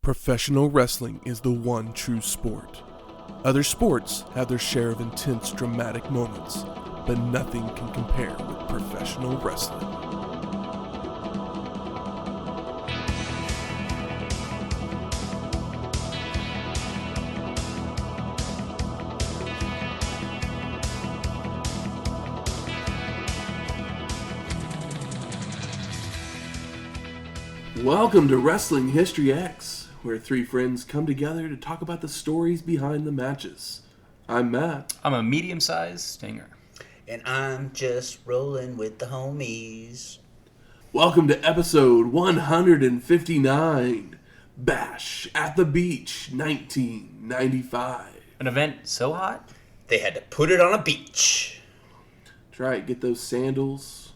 Professional wrestling is the one true sport. Other sports have their share of intense, dramatic moments, but nothing can compare with professional wrestling. Welcome to Wrestling History X, where three friends come together to talk about the stories behind the matches. I'm Matt. I'm a medium-sized stinger. And I'm just rolling with the homies. Welcome to episode 159, Bash at the Beach, 1995. An event so hot? They had to put it on a beach. That's right, get those sandals,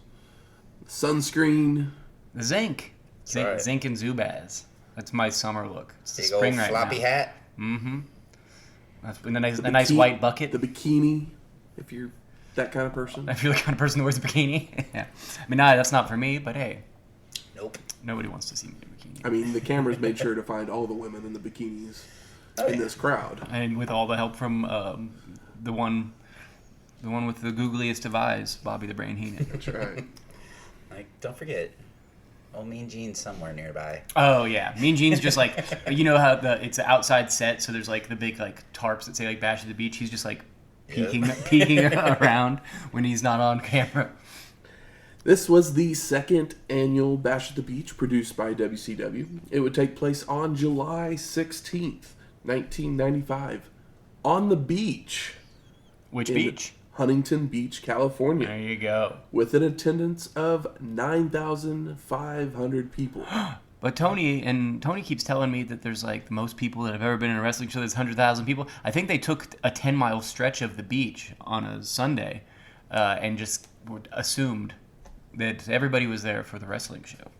sunscreen. The zinc. Right. Zinc and Zubaz. That's my summer look. It's the Big spring old right floppy now. hat. Mm-hmm. That's a nice white bucket. The bikini, if you're that kind of person. If you're the kind of person who wears a bikini. Yeah. I mean, that's not for me, but hey. Nope. Nobody wants to see me in a bikini. I mean, the cameras made sure to find all the women in the bikinis in this crowd. And with all the help from the one with the googliest of eyes, Bobby the Brain Heenan. That's right. Like, don't forget, old Mean Gene's somewhere nearby. Oh yeah, Mean Gene's just like, you know how it's an outside set, so there's like the big like tarps that say like Bash at the Beach. He's just like peeking around when he's not on camera. This was the second annual Bash at the Beach produced by WCW. It would take place on July 16th, 1995, on the beach. Which beach? Huntington Beach, California. There you go. With an attendance of 9,500 people. But Tony keeps telling me that there's like the most people that have ever been in a wrestling show. There's 100,000 people. I think they took a 10-mile stretch of the beach on a Sunday and just assumed that everybody was there for the wrestling show.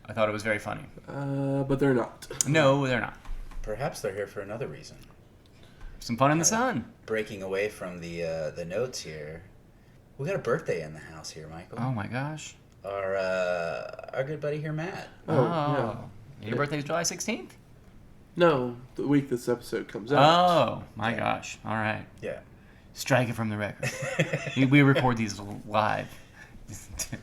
I thought it was very funny. But they're not. No, they're not. Perhaps they're here for another reason. Some fun in the sun. Breaking away from the notes here, we got a birthday in the house here, Michael. Oh my gosh. Our good buddy here, Matt. Yeah. Your birthday's July 16th? No, the week this episode comes out. Oh my gosh. All right. Yeah. Strike it from the record. we record these live. Do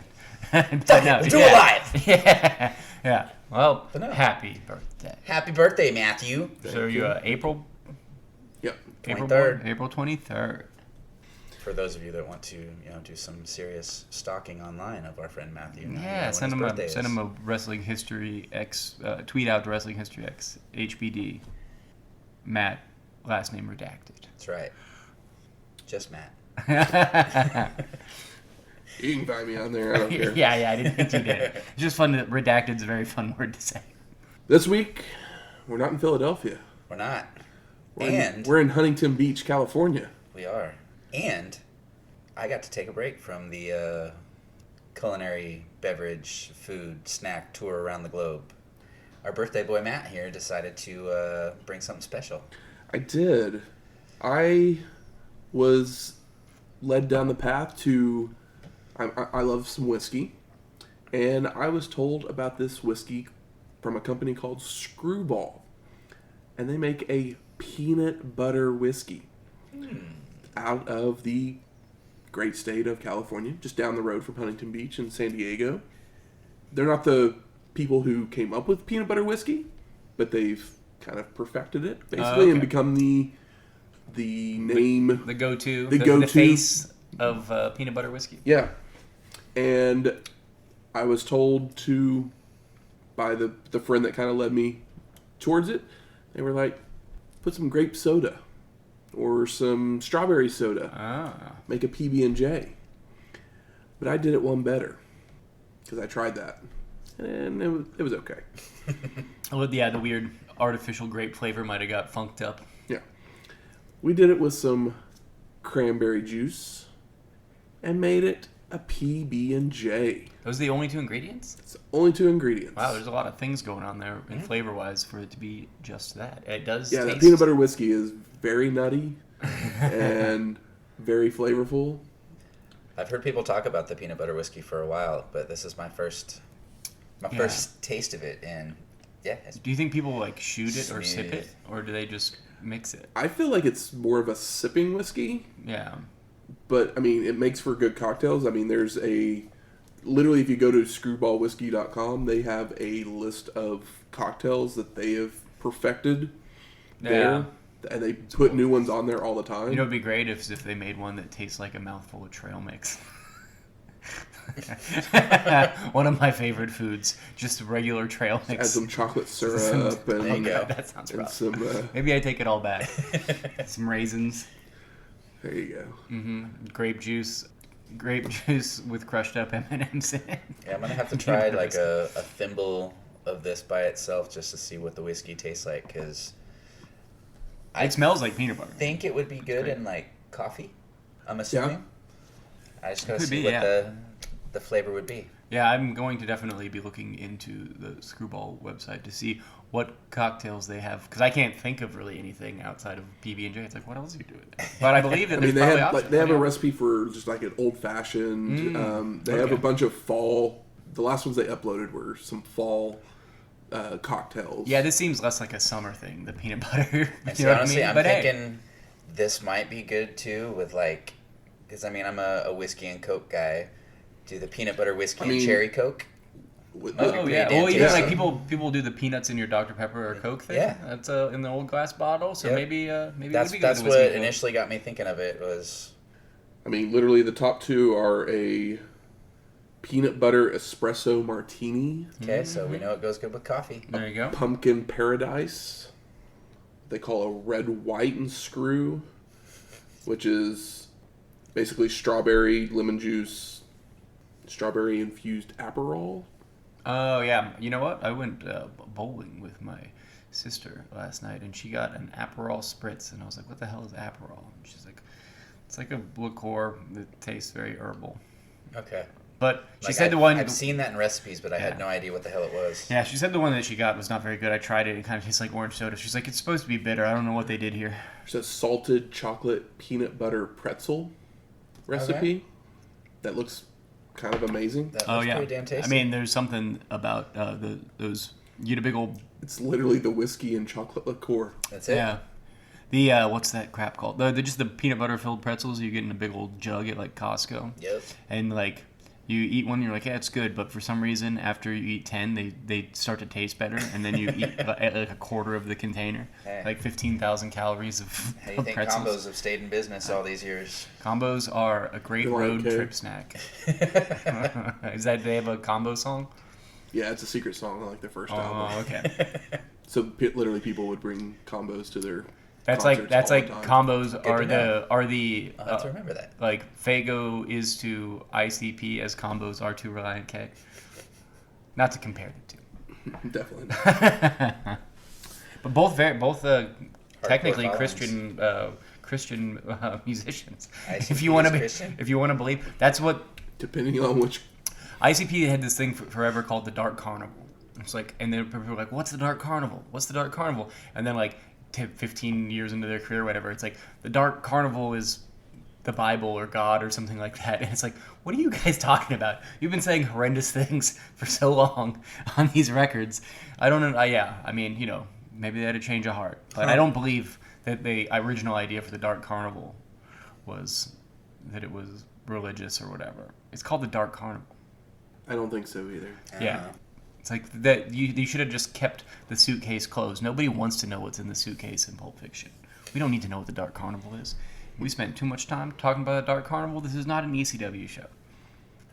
it live. Yeah. Yeah. Well, But no. happy birthday. Happy birthday, Matthew. So you April? Yep. April 23rd. April 23rd. For those of you that want to, do some serious stalking online of our friend Matthew. Yeah, send him a Wrestling History X tweet out to Wrestling History X HBD. Matt, last name redacted. That's right. Just Matt. You can find me on there. I don't care. Yeah, I didn't think you did. It's just fun that redacted's a very fun word to say. This week, we're not in Philadelphia. We're not. We're in Huntington Beach, California. We are. And I got to take a break from the culinary, beverage, food, snack tour around the globe. Our birthday boy Matt here decided to bring something special. I did. I was led down the path to... I love some whiskey. And I was told about this whiskey from a company called Screwball. And they make a peanut butter whiskey out of the great state of California, just down the road from Huntington Beach in San Diego. They're not the people who came up with peanut butter whiskey, but they've kind of perfected it, basically, and become the name... The go-to. The face of peanut butter whiskey. Yeah. And I was told to, by the friend that kind of led me towards it, they were like, put some grape soda or some strawberry soda. Make a PB&J. But I did it one better because I tried that. And it was okay. Well, yeah, the weird artificial grape flavor might have got funked up. Yeah. We did it with some cranberry juice and made it a PB&J. Those are the only two ingredients? It's the only two ingredients. Wow, there's a lot of things going on there in flavor-wise for it to be just that. It does Yeah, taste... that peanut butter whiskey is very nutty and very flavorful. I've heard people talk about the peanut butter whiskey for a while, but this is my first taste of it, and Yeah. Do you think people like shoot it or sip Smooth. it, or do they just mix it? I feel like it's more of a sipping whiskey, Yeah. but I mean, it makes for good cocktails. I mean, there's literally, if you go to screwballwhiskey.com, they have a list of cocktails that they have perfected there, and they put new ones on there all the time. You know, it'd be great if they made one that tastes like a mouthful of trail mix. One of my favorite foods, just regular trail mix. Add some chocolate syrup There you and, go. That sounds and rough. some. Maybe I take it all back. Some raisins. There you go. Grape juice with crushed up M&Ms in it. Yeah, I'm gonna have to try like a thimble of this by itself just to see what the whiskey tastes like, because It smells like peanut butter. I think it would be good in like coffee. I'm assuming. I just gotta Could see be, what the flavor would be. Yeah, I'm going to definitely be looking into the Screwball website to see what cocktails they have, because I can't think of really anything outside of PB&J. It's like, what else do you do with that? But I believe that I mean, there's they probably have they have a options. recipe for just like an old fashioned. They have a bunch of fall. The last ones they uploaded were some fall cocktails. Yeah, this seems less like a summer thing, the peanut butter. And You see, know what I honestly, mean? I'm But hey, thinking this might be good too with like, because I mean, I'm a whiskey and Coke guy. Do the peanut butter whiskey and cherry Coke? With- Might be oh pretty yeah. damn Well, you know, tasty. like people do the peanuts in your Dr Pepper or Coke thing. Yeah. That's in the old glass bottle. So Yep. maybe That's it would be good that's with whiskey what and Coke. initially got me thinking of it was. I mean, literally, the top two are a peanut butter espresso martini, Okay, so we know it goes good with coffee. There you go. pumpkin paradise. They call a red, white, and screw, which is basically strawberry, lemon juice, strawberry infused Aperol. Oh yeah. You know what? I went bowling with my sister last night, and she got an Aperol spritz, and I was like, "What the hell is Aperol?" And she's like, "It's like a liqueur that tastes very herbal." Okay. But she Like, said the one. I've seen that in recipes, but I Yeah. had no idea what the hell it was. Yeah, she said the one that she got was not very good. I tried it. It kind of tastes like orange soda. She's like, it's supposed to be bitter. I don't know what they did here. There's a salted chocolate peanut butter pretzel recipe that looks kind of amazing. That Oh looks yeah. pretty damn tasty. I mean, there's something about those. You get a big old It's literally the whiskey and chocolate liqueur. that's it. yeah. The what's that crap called? They're just the peanut butter filled pretzels you get in a big old jug at like Costco. Yep. And like you eat one, you're like, yeah, it's good. But for some reason, after you eat 10, they start to taste better, and then you eat like a quarter of the container, Hey. like 15,000 calories of How do you think pretzels. combos have stayed in business all these years? Combos are a great They're like, road okay. trip snack. Is that they have a combo song? Yeah, it's a secret song, like their first Oh, album. okay. So literally, people would bring combos to their. That's concerts like all the time. combos Good are to know. the I'll have to remember that. like Fago is to ICP as combos are to Reliant K. Not to compare the two. Definitely. Not. But both technically followings. Christian musicians. ICP If you want is to Christian? if you want to believe, that's what Depending on which. ICP had this thing forever called the Dark Carnival. It's like, and then people were like, "What's the Dark Carnival? What's the Dark Carnival?" And then like 15 years into their career, or whatever, it's like the Dark Carnival is the Bible or God or something like that. And it's like, what are you guys talking about? You've been saying horrendous things for so long on these records. I don't know. Yeah, I mean, you know, maybe they had a change of heart, but I don't believe that the original idea for the Dark Carnival was that it was religious or whatever. It's called the Dark Carnival. I don't think so either. Yeah. It's like that. You should have just kept the suitcase closed. Nobody wants to know what's in the suitcase in Pulp Fiction. We don't need to know what the Dark Carnival is. We spent too much time talking about the Dark Carnival. This is not an ECW show.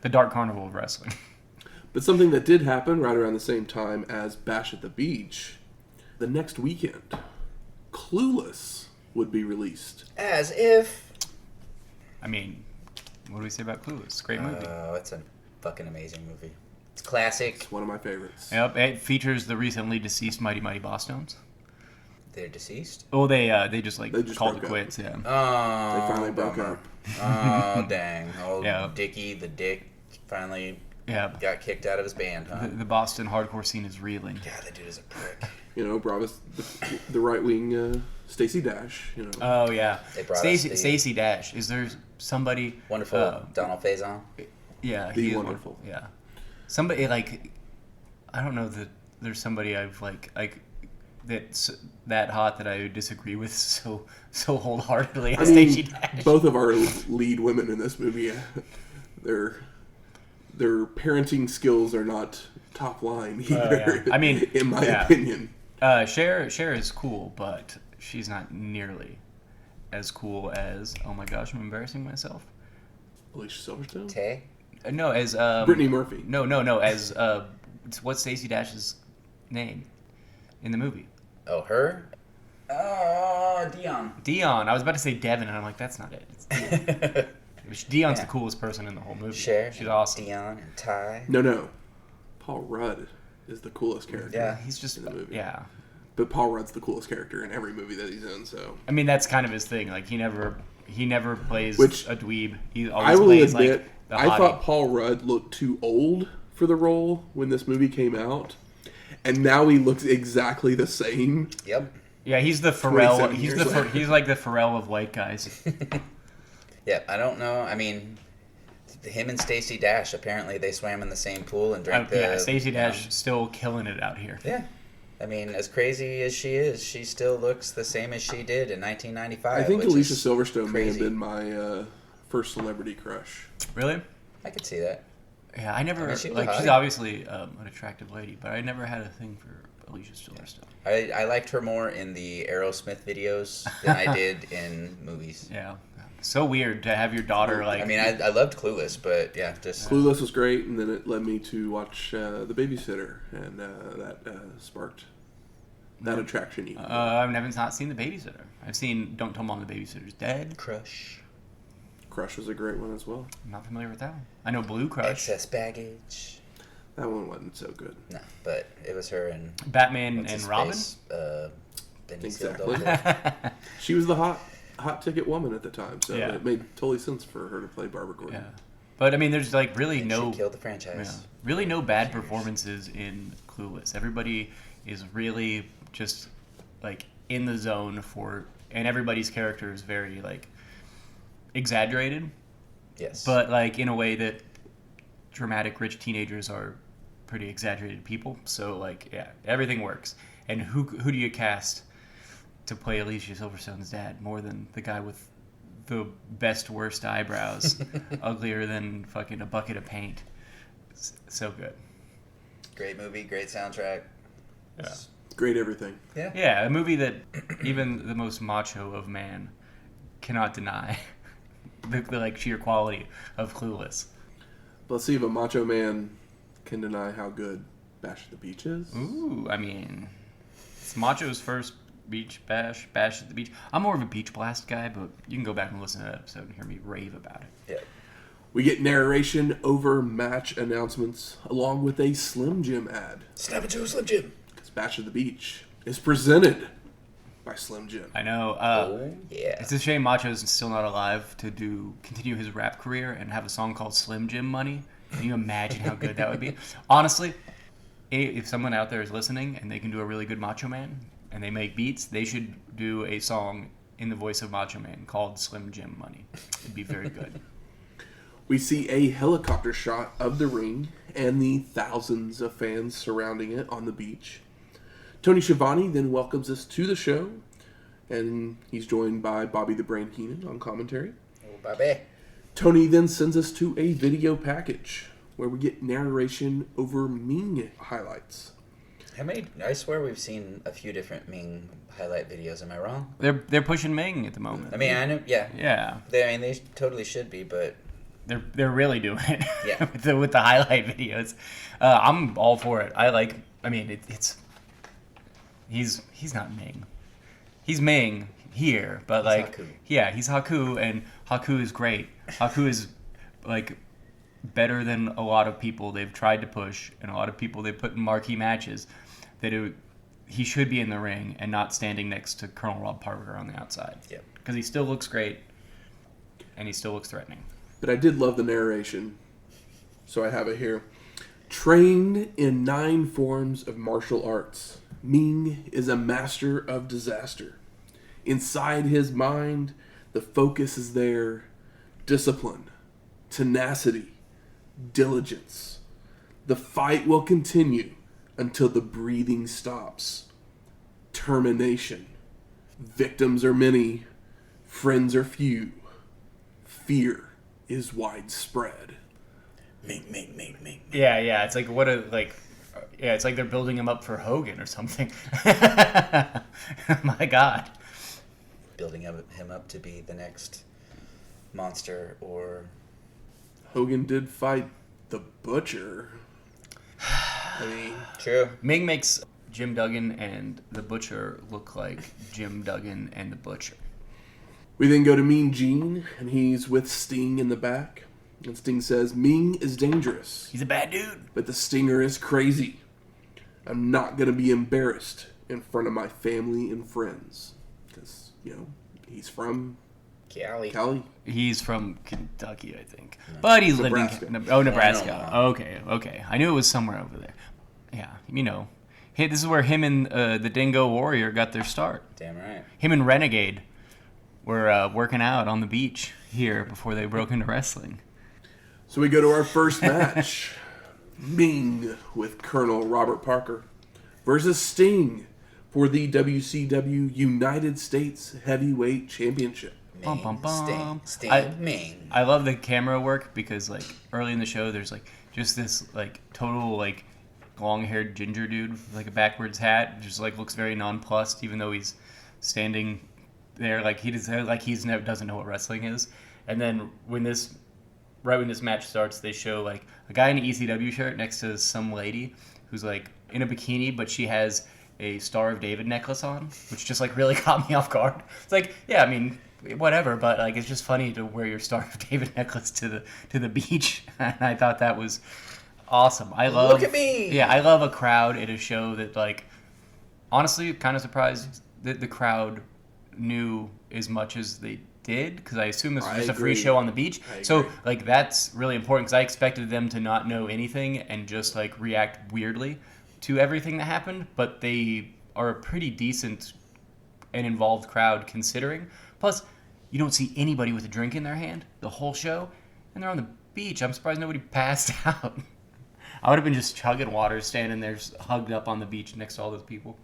The Dark Carnival of Wrestling. But something that did happen right around the same time as Bash at the Beach, the next weekend, Clueless would be released. As if. I mean, what do we say about Clueless? Great movie. Oh, it's a fucking amazing movie. It's classic. It's one of my favorites. Yep, it features the recently deceased Mighty Mighty Boss Stones. They're deceased. Oh, they just They just called it broke up. quits. Yeah. Oh, They finally broke bummer. up. Oh, dang. Old Yeah. Dickie, the dick, finally Yeah. got kicked out of his band, huh? The Boston hardcore scene is reeling. God, that dude is a prick. You know, brought us the right wing Stacey Dash. You know, Oh yeah. They brought us the- Stacey Dash. Is there somebody Wonderful Donald Faison. Yeah, The he is wonderful. Yeah. Somebody like I don't know there's somebody I've like that's that hot that I disagree with so wholeheartedly as Stacey Dash. Both of our lead women in this movie, their parenting skills are not top line either. I mean, in my opinion, Cher is cool, but she's not nearly as cool as, oh my gosh, I'm embarrassing myself. Alicia Silverstone? Tay? No, as Brittany Murphy. No, as what's Stacey Dash's name in the movie? Oh, her? Oh, Dion. Dion. I was about to say Devin, and I'm like, that's not it. It's Dion. Dion's the coolest person in the whole movie. Cher, she's awesome. Dion and Ty. No. Paul Rudd is the coolest character. Yeah, he's just in the movie. Yeah. But Paul Rudd's the coolest character in every movie that he's in. So I mean, that's kind of his thing. Like he never plays a dweeb. He always I will plays admit, like the I hottie. thought Paul Rudd looked too old for the role when this movie came out, and now he looks exactly the same. Yep. Yeah, he's the Pharrell. He's He's like the Pharrell of white guys. Yeah, I don't know. I mean, him and Stacey Dash, apparently they swam in the same pool and drank the... Yeah, Stacey Dash still killing it out here. Yeah. I mean, as crazy as she is, she still looks the same as she did in 1995. I think which Alicia is Silverstone may have crazy. been my first celebrity crush. Really? I could see that. Yeah, I never... I mean, she was like, hot. she's obviously an attractive lady, but I never had a thing for Alicia Silverstone. I liked her more in the Aerosmith videos than I did in movies. Yeah. So weird to have your daughter, like... I mean, I loved Clueless, but yeah, just... Clueless was great, and then it led me to watch The Babysitter, and that sparked that attraction even. I've not seen The Babysitter. I've seen Don't Tell Mom the Babysitter's Dead. Crush. Crush was a great one as well. I'm not familiar with that one. I know Blue Crush. Excess Baggage. That one wasn't so good. No, but it was her and... Batman what's and his Robin? face? Exactly. Benicio She was the hot ticket woman at the time, so Yeah. it made totally sense for her to play Barbara Gordon. Yeah. But, I mean, there's, like, really And no... she killed the franchise. Really no bad performances in Clueless. Everybody is really just, like, in the zone for... And everybody's character is very, like, exaggerated. Yes. But, like, in a way that dramatic, rich teenagers are pretty exaggerated people. So, like, yeah, everything works. And who do you cast to play Alicia Silverstone's dad more than the guy with the best, worst eyebrows, uglier than fucking a bucket of paint? So good. Great movie, great soundtrack. Yeah. Great everything. Yeah. Yeah, a movie that even the most macho of man cannot deny the like sheer quality of Clueless. Let's see if a macho man can deny how good Bash at the Beach is. Ooh, I mean, it's Macho's first beach bash at the beach. I'm more of a Beach Blast guy, but you can go back and listen to that episode and hear me rave about it. Yeah. We get narration over match announcements along with a Slim Jim ad. Snap into a Slim Jim. Because Bash at the Beach is presented by Slim Jim. I know. Oh, yeah. It's a shame Macho's still not alive to continue his rap career and have a song called Slim Jim Money. Can you imagine how good that would be? Honestly, if someone out there is listening and they can do a really good Macho Man and they make beats, they should do a song in the voice of Macho Man called Slim Jim Money. It'd be very good. We see a helicopter shot of the ring and the thousands of fans surrounding it on the beach. Tony Schiavone then welcomes us to the show, and he's joined by Bobby the Brain Heenan on commentary. Oh, Bobby. Tony then sends us to a video package where we get narration over Meng highlights. How many? I swear we've seen a few different Meng highlight videos. Am I wrong? They're pushing Meng at the moment. I mean, I know. Yeah. Yeah. They totally should be, but They're really doing it. Yeah. with the highlight videos. I'm all for it. He's not Meng. He's Meng here, but He's like Haku. Yeah, he's Haku, and Haku is great. Haku is like better than a lot of people they've tried to push, and a lot of people they put in marquee matches. He should be in the ring and not standing next to Colonel Rob Parker on the outside. Yep. Because he still looks great, and he still looks threatening. But I did love the narration, so I have it here. Trained in 9 forms of martial arts, Meng is a master of disaster. Inside his mind, the focus is there. Discipline, tenacity, diligence. The fight will continue until the breathing stops. Termination. Victims are many, friends are few. Fear is widespread. Meng. Yeah. It's like it's like they're building him up for Hogan or something. My God. Building him up to be the next monster, or Hogan did fight the Butcher. I mean, true. Meng makes Jim Duggan and the Butcher look like Jim Duggan and the Butcher. we then go to Mean Gene, and he's with Sting in the back. And Sting says, Meng is dangerous, He's a bad dude. but the Stinger is crazy. I'm not going to be embarrassed in front of my family and friends. Because, he's from Cali. He's from Kentucky, I think. But he's Nebraska. lived in... Nebraska. No. Okay. I knew it was somewhere over there. Yeah, Hey, this is where him and the Dingo Warrior got their start. Damn right. Him and Renegade were working out on the beach here before they broke into wrestling. So we go to our first match. Meng with Colonel Robert Parker versus Sting for the WCW United States Heavyweight Championship. Bum, bum, bum. Sting, Meng. I love the camera work because early in the show there's just this total long-haired ginger dude with a backwards hat, just looks very nonplussed even though he's standing there doesn't know what wrestling is. And then when this match starts, they show a guy in an ECW shirt next to some lady who's in a bikini, but she has a Star of David necklace on, which just really caught me off guard. It's whatever, but it's just funny to wear your Star of David necklace to the beach. And I thought that was awesome. Look at me! Yeah, I love a crowd at a show that honestly kind of surprised that the crowd knew as much as they did, because I assume this was just a free show on the beach. So that's really important, because I expected them to not know anything and just react weirdly to everything that happened, but they are a pretty decent and involved crowd considering. Plus, you don't see anybody with a drink in their hand the whole show, and they're on the beach. I'm surprised nobody passed out. I would have been just chugging water, standing there hugged up on the beach next to all those people.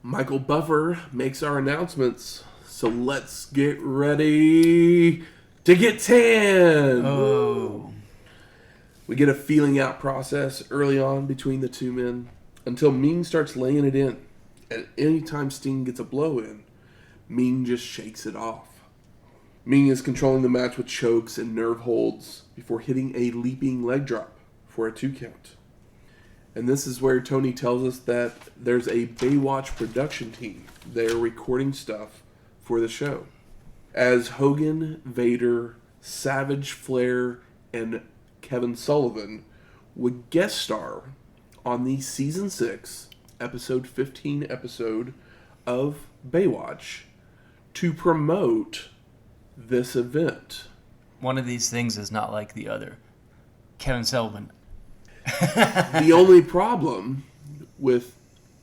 Michael Buffer makes our announcements, so let's get ready to get tan. Oh. We get a feeling out process early on between the two men until Meng starts laying it in. At any time Sting gets a blow in, Meng just shakes it off. Meng is controlling the match with chokes and nerve holds before hitting a leaping leg drop for a 2 count. And this is where Tony tells us that there's a Baywatch production team. They're recording stuff for the show. As Hogan, Vader, Savage, Flair, and Kevin Sullivan would guest star on the Season 6, Episode 15 episode of Baywatch to promote this event. One of these things is not like the other. Kevin Sullivan. The only problem with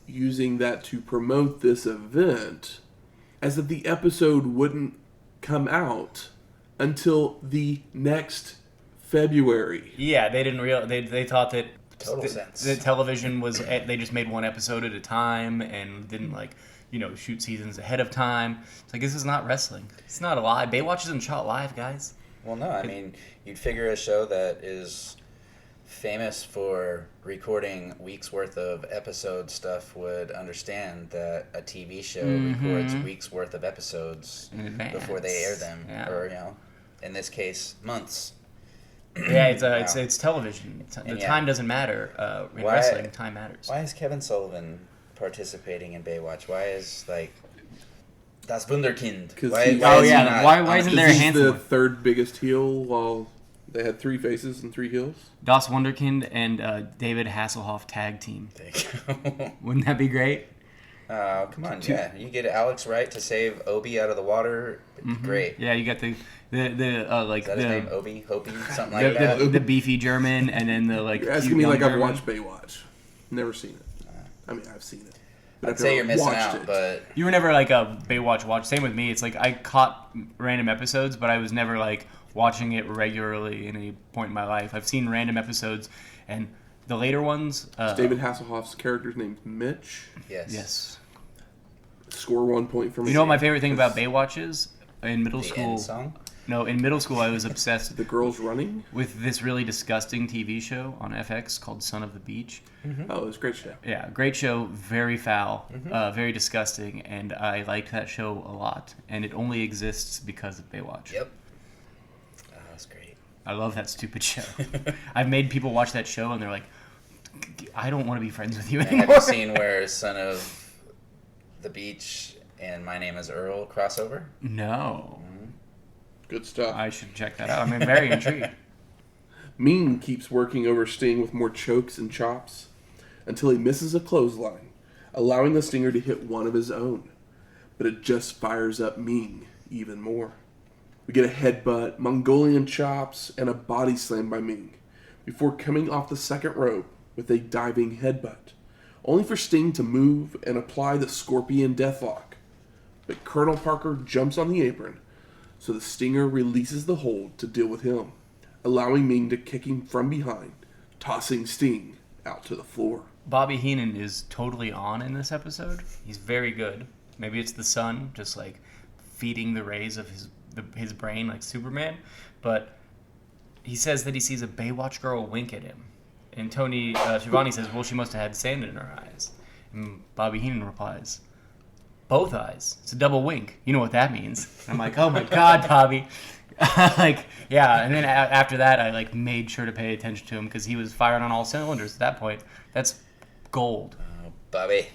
using that to promote this event is that the episode wouldn't come out until the next February. Yeah, they didn't they thought that Total sense. the television was, they just made one episode at a time and didn't shoot seasons ahead of time. It's this is not wrestling. It's not a live. Baywatch isn't shot live, guys. Well, no, I mean, you'd figure a show that is famous for recording weeks worth of episode stuff would understand that a TV show records weeks worth of episodes In advance. before they air them, Yeah. or in this case, months. Yeah, it's television. The time doesn't matter. In wrestling, time matters. Why is Kevin Sullivan participating in Baywatch? Why is Das Wunderkind? Why isn't there a He's handful? the third biggest heel, while they had 3 faces and 3 heels. Das Wunderkind and David Hasselhoff tag team. There you go. Wouldn't that be great? Oh, come on, yeah. You get Alex Wright to save Obi out of the water, it'd be great. Yeah, you got the Is that his name? Obi? Hopi? Something like that? the beefy German, and then the You're asking me I've watched Baywatch. Never seen it. I mean, I've seen it. But I'd say you're missing out, it. but... You were never a Baywatch watch. Same with me. It's I caught random episodes, but I was never watching it regularly at any point in my life. I've seen random episodes, and The later ones... David Hasselhoff's character's name's Mitch. Yes. Score 1 point for me. You know what my favorite thing about Baywatch is? In middle The school... end song? No, in middle school I was obsessed The girls running? with this really disgusting TV show on FX called Son of the Beach. Oh, it was a great show. Yeah, great show, very foul, very disgusting, and I liked that show a lot. And it only exists because of Baywatch. Yep. Oh, that's great. I love that stupid show. I've made people watch that show and they're like, I don't want to be friends with you anymore. Have you seen where Son of the Beach and My Name is Earl crossover? No. Good stuff. I should check that out. I'm very intrigued. Meng keeps working over Sting with more chokes and chops until he misses a clothesline, allowing the Stinger to hit one of his own. But it just fires up Meng even more. We get a headbutt, Mongolian chops, and a body slam by Meng before coming off the second rope with a diving headbutt, only for Sting to move and apply the Scorpion Deathlock. But Colonel Parker jumps on the apron, so the Stinger releases the hold to deal with him, allowing Meng to kick him from behind, tossing Sting out to the floor. Bobby Heenan is totally on in this episode. He's very good. Maybe it's the sun just like feeding the rays of his brain like Superman, but he says that he sees a Baywatch girl wink at him. And Tony Schiavone says, well, she must have had sand in her eyes. And Bobby Heenan replies, both eyes. It's a double wink. You know what that means. And I'm like, oh my God, Bobby. Like, yeah. And then after that, I like made sure to pay attention to him because he was firing on all cylinders at that point. That's gold. Oh, Bobby.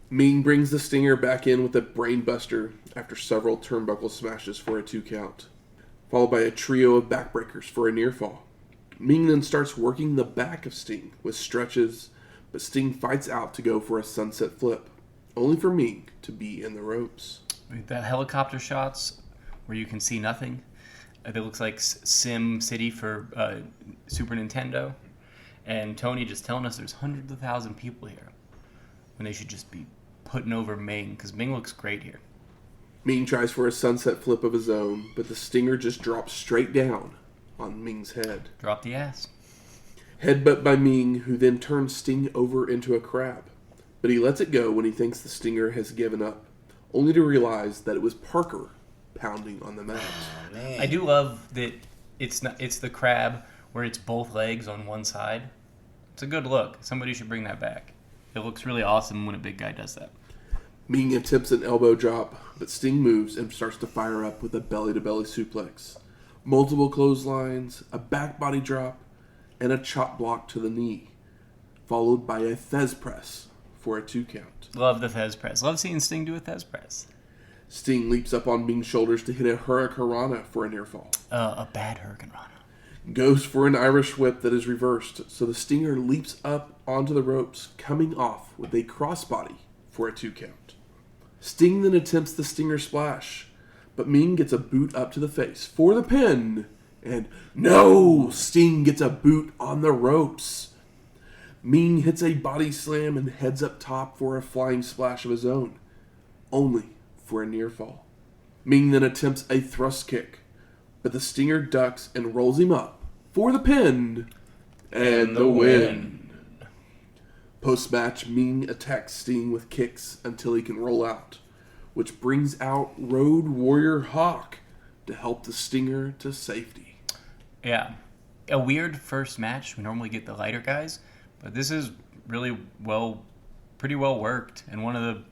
Meng brings the Stinger back in with a brainbuster after several turnbuckle smashes for a 2 count, followed by a trio of backbreakers for a near fall. Meng then starts working the back of Sting with stretches, but Sting fights out to go for a sunset flip, only for Meng to be in the ropes. The helicopter shots where you can see nothing. It looks like Sim City for Super Nintendo. And Tony just telling us there's hundreds of thousands of people here when they should just be putting over Meng, because Meng looks great here. Meng tries for a sunset flip of his own, but the Stinger just drops straight down on Meng's head. Drop the ass. Headbutt by Meng, who then turns Sting over into a crab. But he lets it go when he thinks the Stinger has given up, only to realize that it was Parker pounding on the mat. Oh, man. I do love that it's the crab where it's both legs on one side. It's a good look. Somebody should bring that back. It looks really awesome when a big guy does that. Meng attempts an elbow drop, but Sting moves and starts to fire up with a belly-to-belly suplex. Multiple clotheslines, a back body drop, and a chop block to the knee, followed by a Thez press for a 2 count. Love the Thez press. Love seeing Sting do a Thez press. Sting leaps up on Meng's shoulders to hit a Hurricanrana for a near fall. A bad Hurricanrana. Goes for an Irish whip that is reversed, so the Stinger leaps up onto the ropes, coming off with a crossbody for a 2 count. Sting then attempts the Stinger splash, but Meng gets a boot up to the face for the pin, and no! Sting gets a boot on the ropes. Meng hits a body slam and heads up top for a flying splash of his own, only for a near fall. Meng then attempts a thrust kick, but the Stinger ducks and rolls him up for the pin and the win. Post-match, Meng attacks Sting with kicks until he can roll out, which brings out Road Warrior Hawk to help the Stinger to safety. Yeah. A weird first match. We normally get the lighter guys, but this is really pretty well worked, and one of the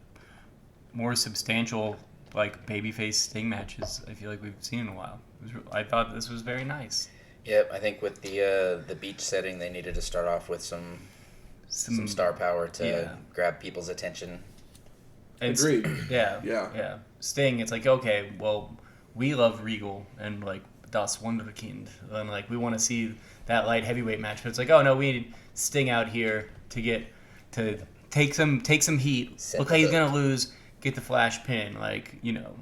more substantial like babyface Sting matches I feel like we've seen in a while. I thought this was very nice. Yep, I think with the beach setting, they needed to start off with some star power to grab people's attention. Agreed. Yeah. Sting, it's like, okay, well, we love Regal and like Das Wunderkind, and like we want to see that light heavyweight match, but it's like, oh no, we need Sting out here to take some heat. Look like he's gonna lose. Get the flash pin, like, you know.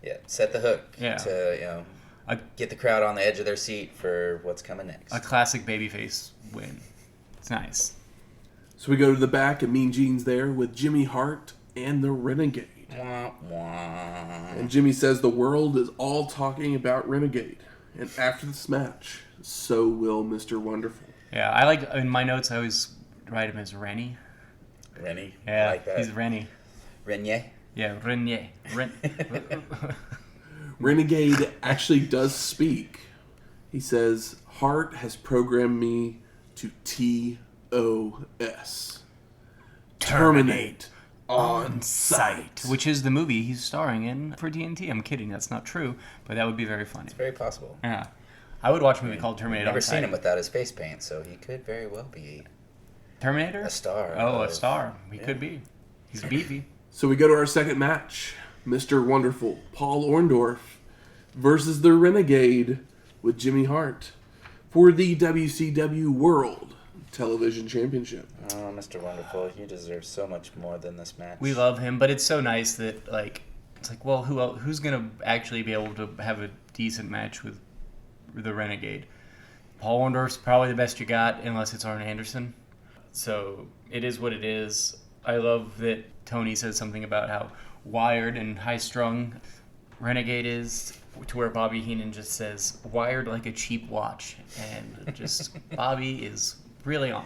Yeah, set the hook to, you know, get the crowd on the edge of their seat for what's coming next. A classic babyface win. It's nice. So we go to the back, and Mean Gene's there with Jimmy Hart and the Renegade. Wah, wah. And Jimmy says the world is all talking about Renegade. And after this match, so will Mr. Wonderful. Yeah, I like, in my notes, I always write him as Rennie. Rennie? Yeah, I like that. he's Rennie. Renier? Yeah, Renier. Renegade actually does speak. He says, Hart has programmed me to TOS. Terminate on sight. Which is the movie he's starring in for TNT. I'm kidding, that's not true, but that would be very funny. It's very possible. Yeah. I would watch a movie called Terminator I've never on seen sight. him without his face paint, so he could very well be Terminator? a star. Oh, a star. He could be. He's beefy. So we go to our second match. Mr. Wonderful, Paul Orndorff, versus the Renegade with Jimmy Hart for the WCW World Television Championship. Oh, Mr. Wonderful, you deserve so much more than this match. We love him, but it's so nice that, like, it's like, well, who's going to actually be able to have a decent match with the Renegade? Paul Orndorff's probably the best you got, unless it's Arn Anderson. So it is what it is. I love that Tony says something about how wired and high-strung Renegade is, to where Bobby Heenan just says, wired like a cheap watch. And just, Bobby is really on.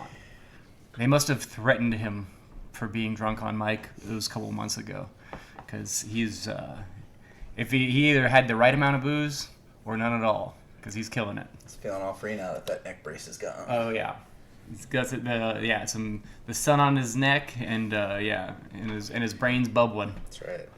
They must have threatened him for being drunk on mic those couple months ago. Because he's, if he either had the right amount of booze or none at all. Because he's killing it. He's feeling all free now that neck brace is gone. Oh, yeah. He's got the sun on his neck and his brain's bubbling. That's right.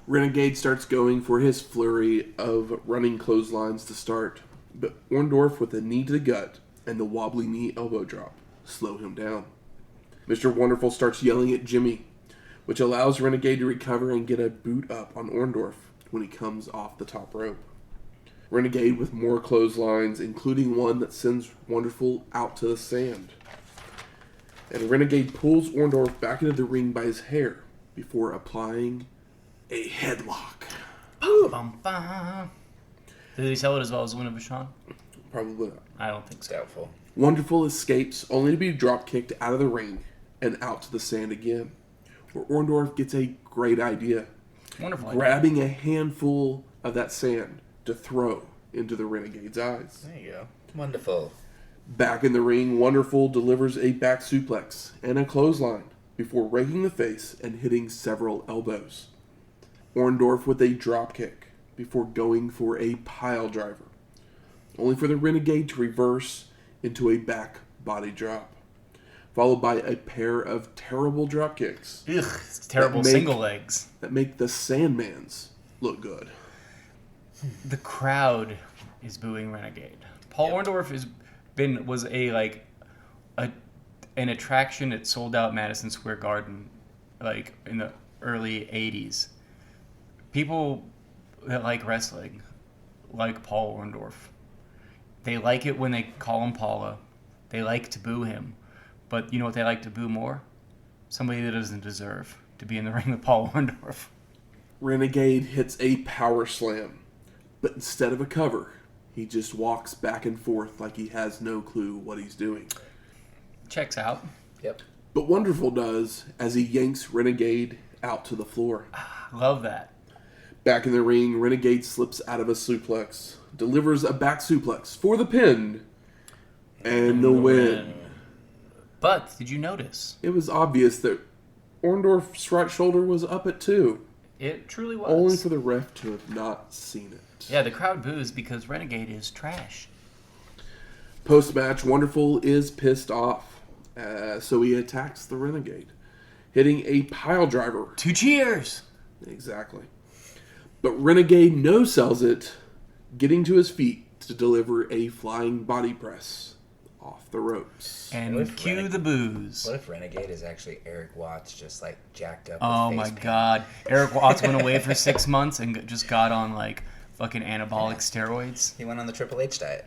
Renegade starts going for his flurry of running clotheslines to start, but Orndorff with a knee to the gut and the wobbly knee elbow drop slow him down. Mr. Wonderful starts yelling at Jimmy, which allows Renegade to recover and get a boot up on Orndorff when he comes off the top rope. Renegade with more clotheslines, including one that sends Wonderful out to the sand. And Renegade pulls Orndorff back into the ring by his hair before applying a headlock. Bum, bum. Did he sell it as well as Luna Vachon? Probably not. I don't think so. Doubtful. Wonderful escapes, only to be drop kicked out of the ring and out to the sand again, where Orndorff gets a great idea, Wonderful. grabbing a handful of that sand to throw into the Renegade's eyes. There you go. Wonderful. Back in the ring, Wonderful delivers a back suplex and a clothesline before raking the face and hitting several elbows. Orndorff with a drop kick before going for a pile driver, only for the Renegade to reverse into a back body drop, followed by a pair of terrible drop kicks. Ugh, it's terrible single legs. That make the Sandmans look good. The crowd is booing Renegade. Paul Orndorff was an attraction at sold out Madison Square Garden, like in the early '80s. People that like wrestling like Paul Orndorff. They like it when they call him Paula. They like to boo him. But you know what they like to boo more? Somebody that doesn't deserve to be in the ring with Paul Orndorff. Renegade hits a power slam, but instead of a cover, he just walks back and forth like he has no clue what he's doing. Checks out. Yep. But Wonderful does as he yanks Renegade out to the floor. Love that. Back in the ring, Renegade slips out of a suplex, delivers a back suplex for the pin, and the win. But did you notice? It was obvious that Orndorff's right shoulder was up at 2. It truly was. Only for the ref to have not seen it. Yeah, the crowd boos because Renegade is trash. Post-match, Wonderful is pissed off, so he attacks the Renegade, hitting a pile driver. 2 cheers! Exactly. But Renegade no-sells it, getting to his feet to deliver a flying body press off the ropes. And cue the boos. What if Renegade is actually Eric Watts, just like jacked up? Oh with my face paint? god. Eric Watts went away for 6 months and just got on like fucking anabolic steroids. He went on the Triple H diet.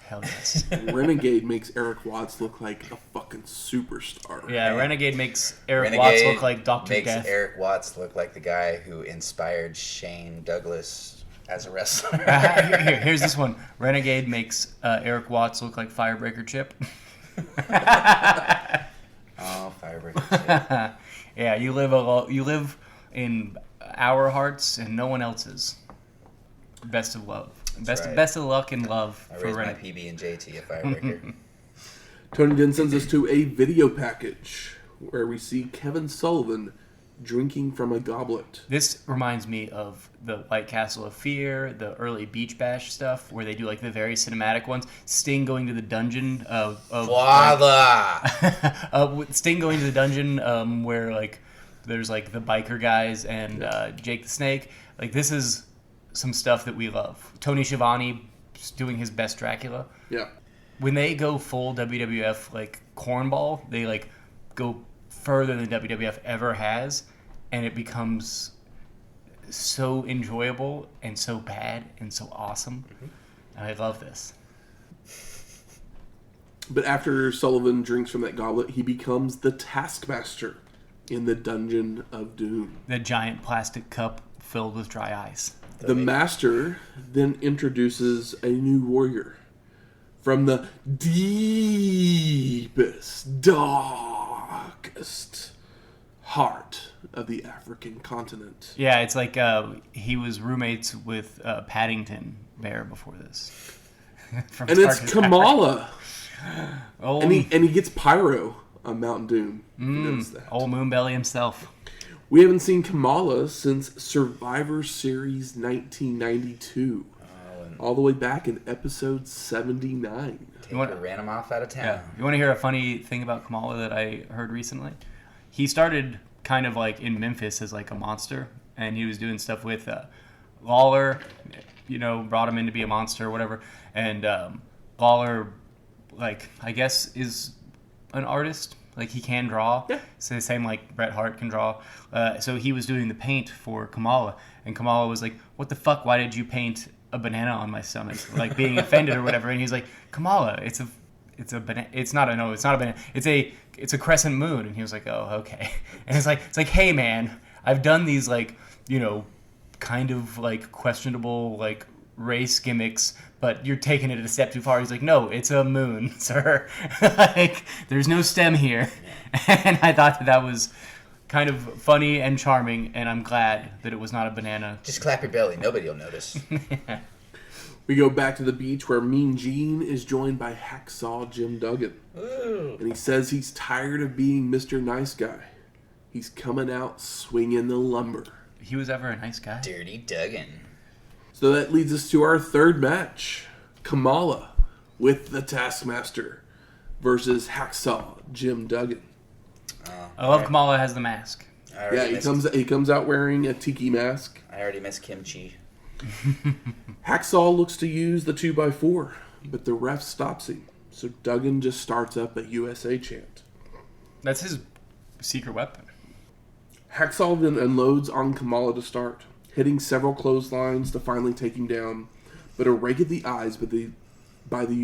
Hell yes. Renegade makes Eric Watts look like a fucking superstar. Yeah, Renegade makes Eric Renegade Watts look like Dr. makes Death. Eric Watts look like the guy who inspired Shane Douglas as a wrestler. Here's this one. Renegade makes Eric Watts look like Firebreaker Chip. Oh, Firebreaker Chip. Yeah, you live in our hearts and no one else's. Best of love. right. Best of luck and love I for raised my Renegade. PB and JT if I were here. Tony then sends us to a video package where we see Kevin Sullivan drinking from a goblet. This reminds me of the White Castle of Fear, the early Beach Bash stuff, where they do like the very cinematic ones. Sting going to the dungeon of Father! Sting going to the dungeon where like there's like the biker guys and Jake the Snake. Like this is some stuff that we love. Tony Schiavone doing his best Dracula. Yeah. When they go full WWF like cornball, they like go further than WWF ever has, and it becomes so enjoyable and so bad and so awesome. And I love this. But after Sullivan drinks from that goblet, he becomes the Taskmaster in the Dungeon of Doom. The giant plastic cup filled with dry ice. The Master then introduces a new warrior from the deepest, darkest heart of the African continent. Yeah, it's like he was roommates with Paddington Bear before this. From And it's Starkest Kamala. Old, And he gets pyro on Mount Doom. If you notice that. old Moonbelly himself. We haven't seen Kamala since Survivor Series 1992. All the way back in episode 79. Taker ran him off out of town. Yeah. You want to hear a funny thing about Kamala that I heard recently? He started kind of like in Memphis as like a monster, and he was doing stuff with Lawler, brought him in to be a monster or whatever. And Lawler, like, I guess is an artist. Like, he can draw. Yeah. So the same like Bret Hart can draw. So he was doing the paint for Kamala, and Kamala was like, "What the fuck? Why did you paint a banana on my stomach?" Like being offended or whatever. And he's like, "Kamala, it's a banana. It's not a banana. It's a crescent moon." And he was like, "Oh, okay." And it's like, hey man, I've done these like, kind of like questionable like race gimmicks, but you're taking it a step too far. He's like, "No, it's a moon, sir." Like, there's no stem here. And I thought that was kind of funny and charming, and I'm glad that it was not a banana. Just clap your belly. Nobody will notice. We go back to the beach where Mean Gene is joined by Hacksaw Jim Duggan. Ooh. And he says he's tired of being Mr. Nice Guy. He's coming out swinging the lumber. He was ever a nice guy. Dirty Duggan. So that leads us to our third match. Kamala with the Taskmaster versus Hacksaw Jim Duggan. I love Kamala has the mask. Yeah, he comes out wearing a tiki mask. I already miss kimchi. Hacksaw looks to use the 2x4, but the ref stops him. So Duggan just starts up a USA chant. That's his secret weapon. Hacksaw then unloads on Kamala to start, hitting several clotheslines to finally take him down, but a rake of the eyes by the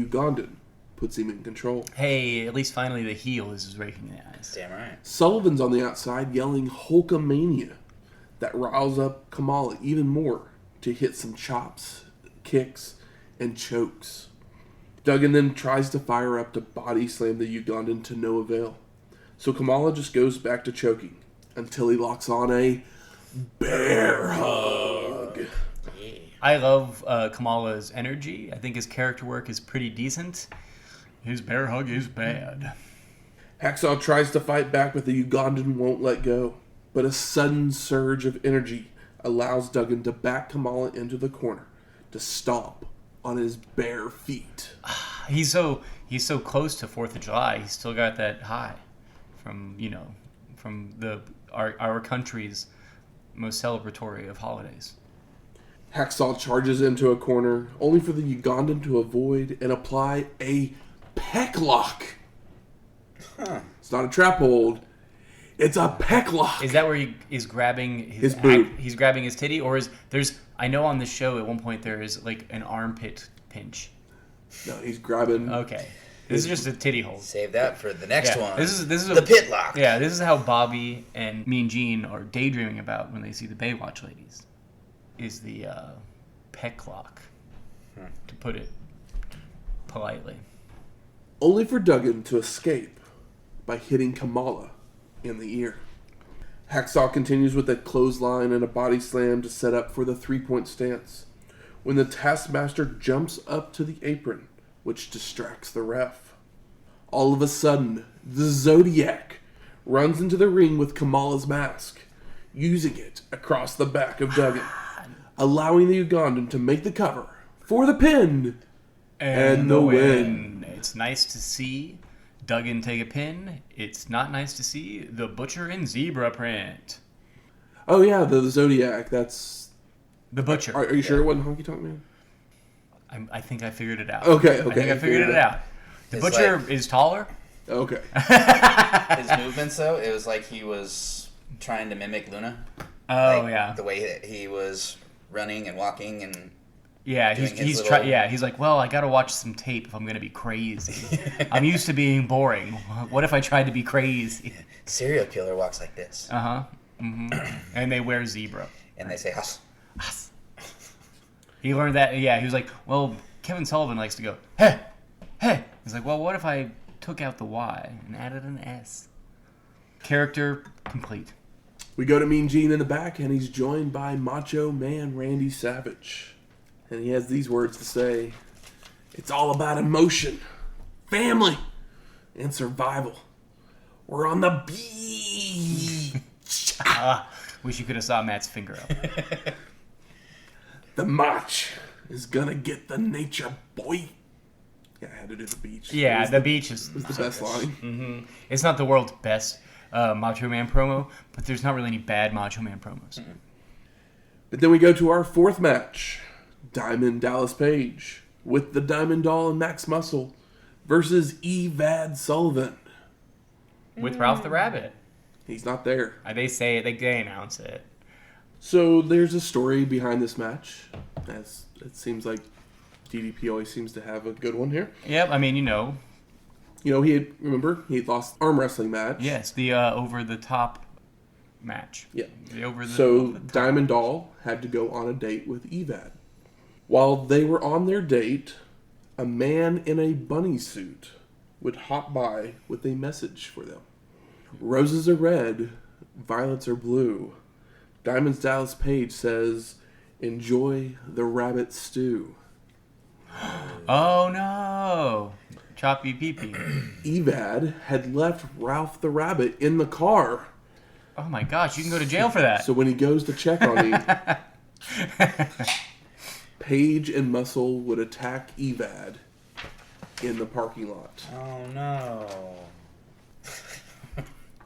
Ugandan puts him in control. Hey, at least finally the heel is raking the eyes. Damn right. Sullivan's on the outside yelling Hulkamania. That riles up Kamala even more to hit some chops, kicks, and chokes. Duggan then tries to fire up to body slam the Ugandan to no avail. So Kamala just goes back to choking until he locks on a bear hug. I love Kamala's energy. I think his character work is pretty decent. His bear hug is bad. Hacksaw tries to fight back, but the Ugandan won't let go. But a sudden surge of energy allows Duggan to back Kamala into the corner to stomp on his bare feet. He's so close to 4th of July. He's still got that high from our country's most celebratory of holidays. Hacksaw charges into a corner, only for the Ugandan to avoid and apply a peck lock. Huh. It's not a trap hold. It's a peck lock. Is that where he is grabbing His boob. He's grabbing his titty, or I know on the show at one point there is like an armpit pinch. No, he's grabbing. Okay, this is just a titty hold. Save that for the next one. This is the pit lock. Yeah, this is how Bobby and Mean Gene are daydreaming about when they see the Baywatch ladies. Is the peck lock, to put it politely. Only for Duggan to escape by hitting Kamala in the ear. Hacksaw continues with a clothesline and a body slam to set up for the 3-point stance, when the Taskmaster jumps up to the apron, which distracts the ref. All of a sudden, the Zodiac runs into the ring with Kamala's mask, using it across the back of Duggan, allowing the Ugandan to make the cover for the pin and the win. It's nice to see Duggan take a pin. It's not nice to see the Butcher in zebra print. Oh yeah, the Zodiac. That's the Butcher. Are you sure it wasn't Honky Tonk Man? I think I figured it out. Okay. I think I figured it out. The It's Butcher like- is taller. Okay. His movements, though, it was like he was trying to mimic Luna. Oh Like, yeah. The way that he was running and walking and Yeah, doing his he's little- he's like, well, I gotta watch some tape if I'm gonna be crazy. I'm used to being boring. What if I tried to be crazy? serial killer walks like this. And they wear zebra. And they say, "Huss." He learned that. Yeah, he was like, well, Kevin Sullivan likes to go, hey, hey. He's like, well, what if I took out the Y and added an S? Character complete. We go to Mean Gene in the back, and he's joined by Macho Man Randy Savage. And he has these words to say. It's all about emotion, family, and survival. We're on the beach. Wish you could have saw Matt's finger up. The Mach is gonna get the nature, boy. Yeah, I had to do the beach. Yeah, the beach is It was the best line. It's not the world's best Macho Man promo, but there's not really any bad Macho Man promos. But then we go to our fourth match. Diamond Dallas Page with the Diamond Doll and Max Muscle versus EVAD Sullivan. With Ralph the Rabbit. He's not there. They say it, they announce it. So there's a story behind this match, as it seems like DDP always seems to have a good one here. Yep, I mean, you know. You know, he had lost arm wrestling match. Yes, the over-the-top match. Yeah. The over So the top. Diamond Doll had to go on a date with EVAD. While they were on their date, a man in a bunny suit would hop by with a message for them. Roses are red, violets are blue. Diamond's Dallas Page says, enjoy the rabbit stew. Oh no! Choppy pee-pee. EVAD had left Ralph the Rabbit in the car. Oh my gosh, you can go to jail for that. So when he goes to check on him, Page and Muscle would attack EVAD in the parking lot. Oh, no.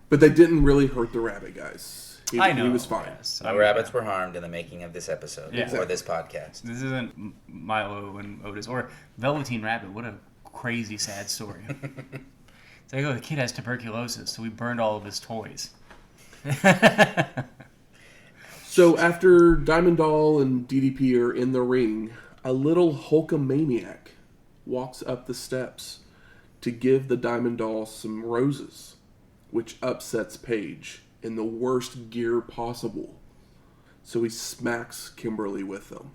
But they didn't really hurt the rabbit, guys. I know. He was fine. Yes. No rabbits were harmed in the making of this episode Yeah. or this podcast. This isn't Milo and Otis or Velveteen Rabbit. What a crazy, sad story. It's like, oh, the kid has tuberculosis, so we burned all of his toys. So after Diamond Doll and DDP are in the ring, a little Hulkamaniac walks up the steps to give the Diamond Doll some roses, which upsets Paige in the worst gear possible. So he smacks Kimberly with them.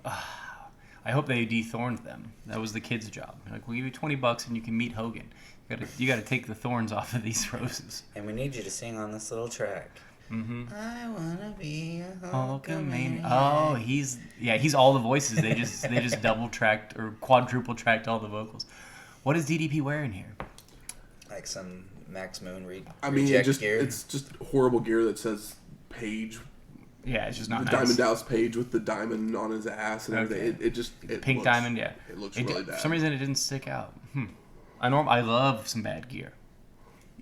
I hope they dethorned them. That was the kid's job. Like, we'll give you $20 and you can meet Hogan. You got to take the thorns off of these roses. And we need you to sing on this little track. Mm-hmm. I wanna be a Hulkamaniac. Hulkamaniac. Oh, he's all the voices. They just double tracked or quadruple tracked all the vocals. What is DDP wearing here? Like some Max Moon I mean, reject gear. it's just horrible gear that says Page. Yeah, it's just not The nice. Diamond Dallas Page with the diamond on his ass and Okay. everything. It Pink looks, diamond, yeah. It looks really For bad. some reason, it didn't stick out. I love some bad gear.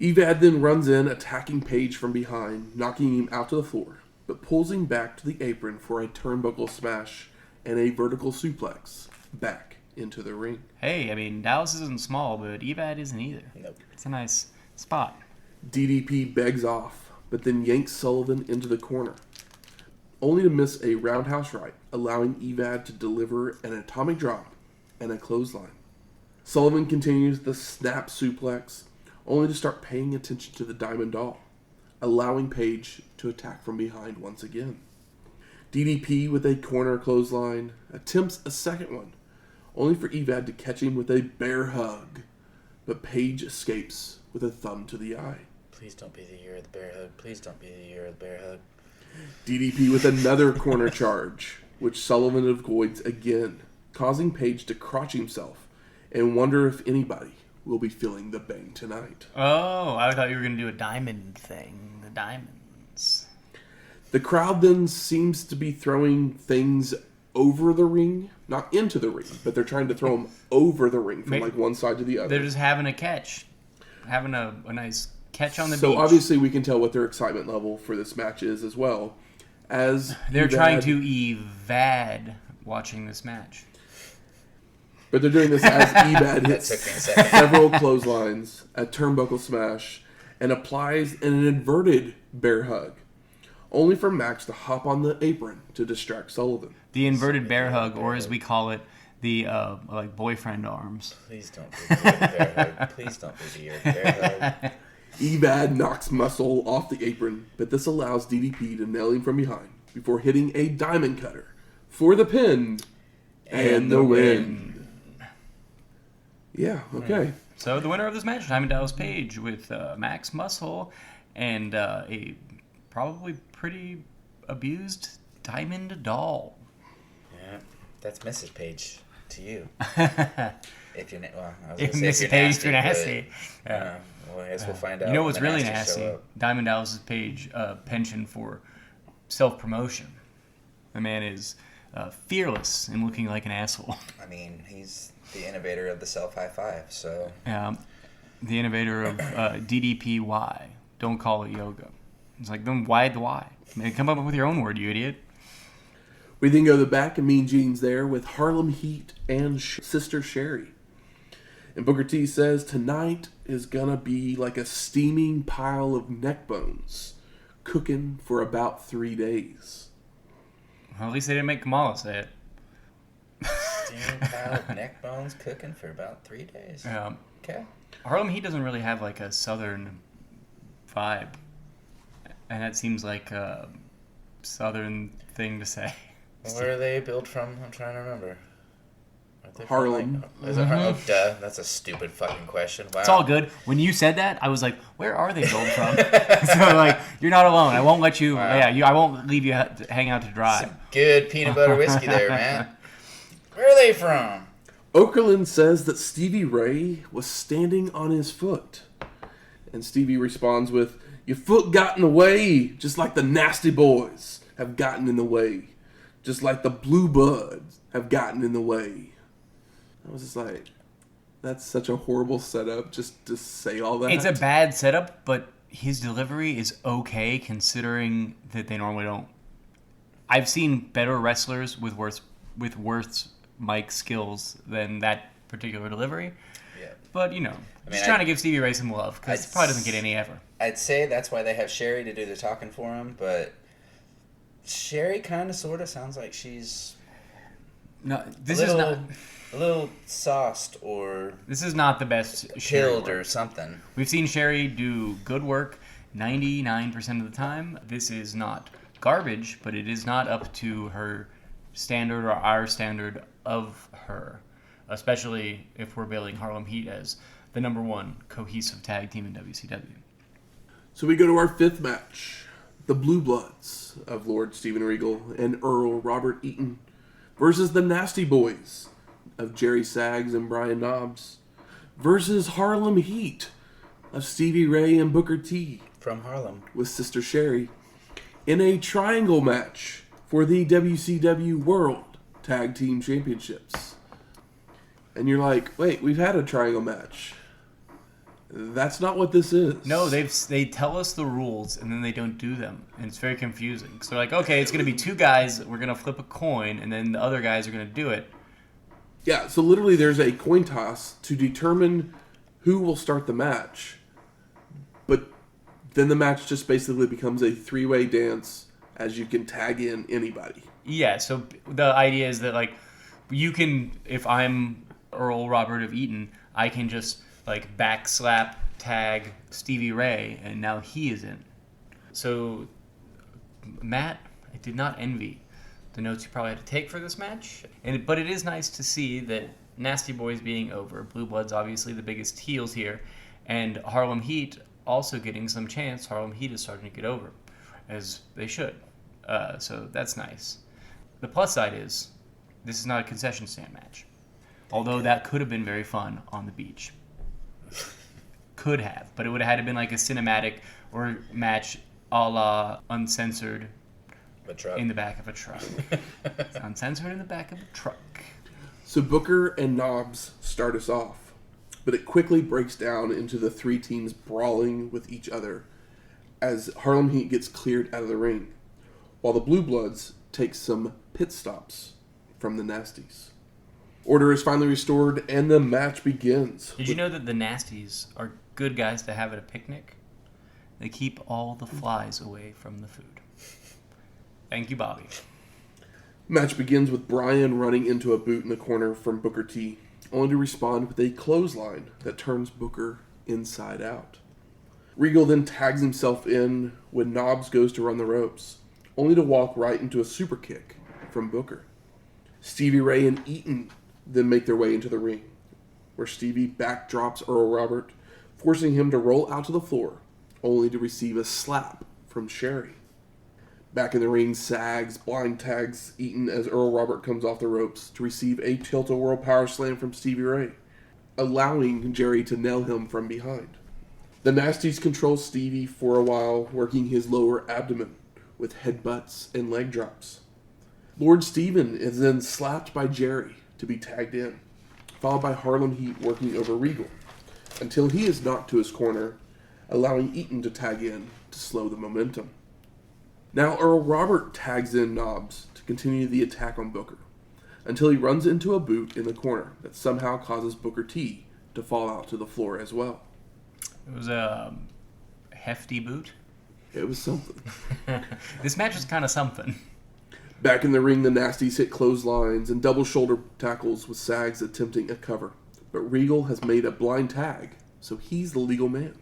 EVAD then runs in, attacking Page from behind, knocking him out to the floor, but pulls him back to the apron for a turnbuckle smash and a vertical suplex back into the ring. Hey, I mean, Dallas isn't small, but EVAD isn't either. Nope. It's a nice spot. DDP begs off, but then yanks Sullivan into the corner, only to miss a roundhouse right, allowing EVAD to deliver an atomic drop and a clothesline. Sullivan continues the snap suplex, only to start paying attention to the Diamond Doll, allowing Page to attack from behind once again. DDP with a corner clothesline attempts a second one, only for EVAD to catch him with a bear hug, but Page escapes with a thumb to the eye. Please don't be the year of the bear hug. Please don't be the year of the bear hug. DDP with another corner charge, which Sullivan avoids again, causing Page to crotch himself and wonder if anybody will be feeling the bang tonight. Oh, I thought you were going to do a diamond thing. The diamonds. The crowd then seems to be throwing things over the ring, not into the ring, but they're trying to throw them over the ring from like one side to the other. They're just having a catch. Having a nice catch on the beach. So obviously we can tell what their excitement level for this match is as well. As they're trying to EVAD watching this match. But they're doing this as EVAD hits several clotheslines, a turnbuckle smash, and applies an inverted bear hug. Only for Maxx to hop on the apron to distract Sullivan. The inverted bear hug, or as we call it, the like boyfriend arms. Please don't do the bear hug. Please don't do the bear hug. EVAD knocks Muscle off the apron, but this allows DDP to nail him from behind before hitting a diamond cutter for the pin and the win. Yeah, okay. So the winner of this match, Diamond Dallas Page, with Maxx Muscle and a probably pretty abused Diamond Doll. Yeah, that's Mrs. Page to you. If you're, well, I was If gonna say Mrs. Page, you're nasty. Yeah. Well, I guess we'll find out. You know what's when the really nasty nasty? show up. Diamond Dallas Page penchant for self-promotion. The man is fearless in looking like an asshole. I mean, he's the innovator of the self high five, so. The innovator of DDPY. Don't call it yoga. It's like, then why the why? I mean, come up with your own word, you idiot. We then go to the back of Mean Gene's there with Harlem Heat and Sister Sherri. And Booker T says tonight is gonna be like a steaming pile of neck bones, cooking for about 3 days. Well, at least they didn't make Kamala say it. Steaming pile of neck bones cooking for about 3 days. Okay. Harlem Heat doesn't really have like a southern vibe. And that seems like a southern thing to say. Where are they built from? I'm trying to remember. Harlem. Is it Harlem? Duh. That's a stupid fucking question. Wow. It's all good. When you said that, I was like, where are they built from? So, like, you're not alone. I won't let you, I won't leave you hang out to dry. Some good peanut butter whiskey there, man. Where are they from? Okerlund says that Stevie Ray was standing on his foot. And Stevie responds with, "Your foot got in the way, just like the Nasty Boys have gotten in the way. Just like the Blue Buds have gotten in the way." I was just like, that's such a horrible setup just to say all that. It's a bad setup, but his delivery is okay considering that they normally don't. I've seen better wrestlers with worse mic skills than that particular delivery. Yeah. But, just trying to give Stevie Ray some love because he probably doesn't get any ever. I'd say that's why they have Sherri to do the talking for him, but Sherri kind of sort of sounds like she's no. This is not a little sauced or this is not the best chilled or something. We've seen Sherri do good work 99% of the time. This is not garbage, but it is not up to her standard or our standard of her, especially if we're billing Harlem Heat as the number one cohesive tag team in WCW. So we go to our fifth match. The Blue Bloods of Lord Steven Regal and Earl Robert Eaton versus the Nasty Boys of Jerry Saggs and Brian Knobbs versus Harlem Heat of Stevie Ray and Booker T. From Harlem. With Sister Sherri in a triangle match for the WCW World Tag Team Championships. And you're like, wait, we've had a triangle match. That's not what this is. No, they tell us the rules and then they don't do them, and it's very confusing. So they're like, okay, it's going to be two guys, we're going to flip a coin, and then the other guys are going to do it. Yeah, so literally there's a coin toss to determine who will start the match. But then the match just basically becomes a three-way dance as you can tag in anybody. Yeah, so the idea is that, like, you can, if I'm Earl Robert of Eaton, I can just like backslap tag Stevie Ray, and now he is in. So, Matt, I did not envy the notes you probably had to take for this match, but it is nice to see that Nasty Boys being over, Blue Bloods obviously the biggest heels here, and Harlem Heat also getting some chance. Harlem Heat is starting to get over, as they should. So that's nice. The plus side is this is not a concession stand match. Although that could have been very fun on the beach. Could have. But it would have had to been like a cinematic or match a la uncensored in the back of a truck. It's uncensored in the back of a truck. So Booker and Knobbs start us off, but it quickly breaks down into the three teams brawling with each other as Harlem Heat gets cleared out of the ring, while the Blue Bloods take some pit stops from the Nasties. Order is finally restored, and the match begins. Did you know that the Nasties are good guys to have at a picnic? They keep all the flies away from the food. Thank you, Bobby. Match begins with Bryan running into a boot in the corner from Booker T, only to respond with a clothesline that turns Booker inside out. Regal then tags himself in when Knobbs goes to run the ropes, only to walk right into a super kick from Booker. Stevie Ray and Eaton then make their way into the ring, where Stevie backdrops Earl Robert, forcing him to roll out to the floor, only to receive a slap from Sherri. Back in the ring, Sags blind tags Eaton as Earl Robert comes off the ropes to receive a tilt-a-whirl power slam from Stevie Ray, allowing Jerry to nail him from behind. The Nasties control Stevie for a while, working his lower abdomen with headbutts and leg drops. Lord Steven is then slapped by Jerry to be tagged in, followed by Harlem Heat working over Regal, until he is knocked to his corner, allowing Eaton to tag in to slow the momentum. Now Earl Robert tags in Knobbs to continue the attack on Booker, until he runs into a boot in the corner that somehow causes Booker T to fall out to the floor as well. It was a hefty boot. It was something. This match was kind of something. Back in the ring, the Nasties hit clotheslines and double shoulder tackles with Sags attempting a cover, but Regal has made a blind tag, so he's the legal man.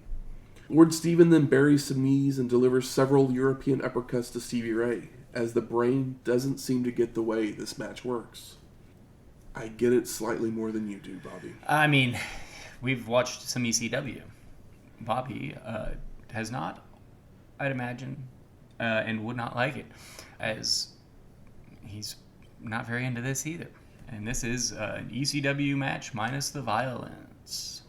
Lord Steven then buries some knees and delivers several European uppercuts to Stevie Ray, as the brain doesn't seem to get the way this match works. I get it slightly more than you do, Bobby. I mean, we've watched some ECW. Bobby has not, I'd imagine, and would not like it, as he's not very into this either. And this is an ECW match minus the violence.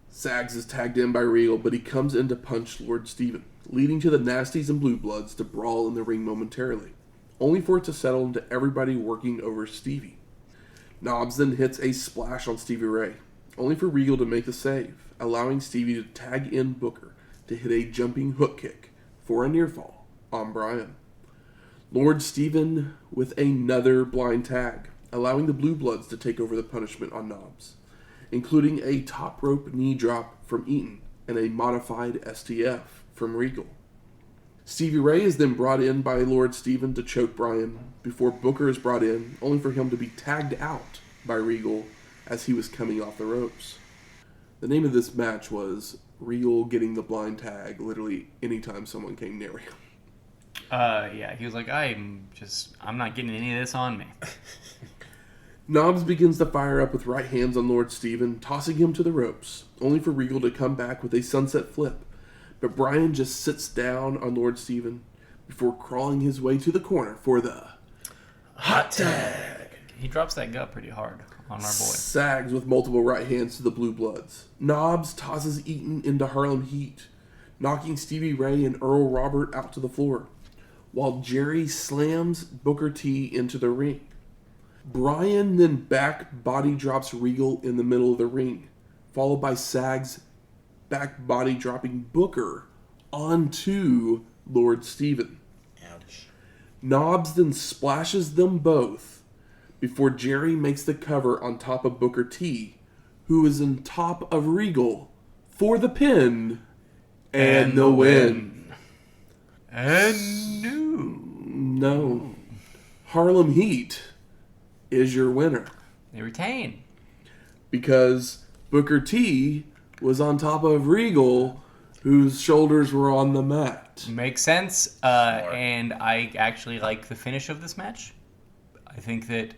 Sags is tagged in by Regal, but he comes in to punch Lord Steven, leading to the Nasties and Blue Bloods to brawl in the ring momentarily, only for it to settle into everybody working over Stevie. Knobbs then hits a splash on Stevie Ray, only for Regal to make the save, allowing Stevie to tag in Booker to hit a jumping hook kick for a near fall on Bryan. Lord Steven with another blind tag, allowing the Blue Bloods to take over the punishment on Knobbs, including a top rope knee drop from Eaton and a modified STF from Regal. Stevie Ray is then brought in by Lord Steven to choke Bryan before Booker is brought in, only for him to be tagged out by Regal as he was coming off the ropes. The name of this match was Regal getting the blind tag literally anytime someone came near him. Yeah, he was like, I'm not getting any of this on me. Knobbs begins to fire up with right hands on Lord Steven, tossing him to the ropes, only for Regal to come back with a sunset flip. But Bryan just sits down on Lord Steven before crawling his way to the corner for the hot tag. He drops that gut pretty hard on our boy. Sags with multiple right hands to the Blue Bloods. Knobbs tosses Eaton into Harlem Heat, knocking Stevie Ray and Earl Robert out to the floor, while Jerry slams Booker T into the ring. Bryan then back body drops Regal in the middle of the ring, followed by Sags back body dropping Booker onto Lord Steven. Ouch. Knobbs then splashes them both before Jerry makes the cover on top of Booker T, who is on top of Regal for the pin and the win. And No. Harlem Heat is your winner. they retain. Because Booker T was on top of Regal, whose shoulders were on the mat. Makes sense. And I actually like the finish of this match. I think that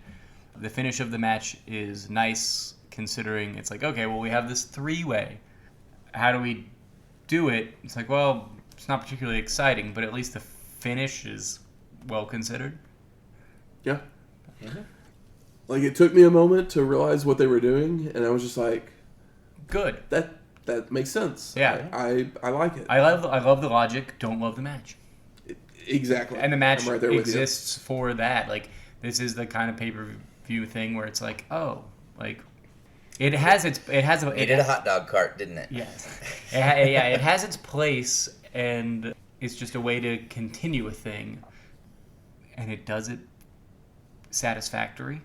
the finish of the match is nice, considering it's like, okay, well, we have this three-way. How do we do it? It's like, well, it's not particularly exciting, but at least the finish is well considered. Yeah. Mm-hmm. Like, it took me a moment to realize what they were doing, and I was just like, Good. That makes sense. Yeah. I like it. I love the logic. Don't love the match. Exactly. And the match I'm right there with exists for that. Like, this is the kind of pay-per-view thing where it's like, oh, like, it did a hot dog cart, didn't it? Yes. It has its place, and it's just a way to continue a thing, and it does it satisfactory.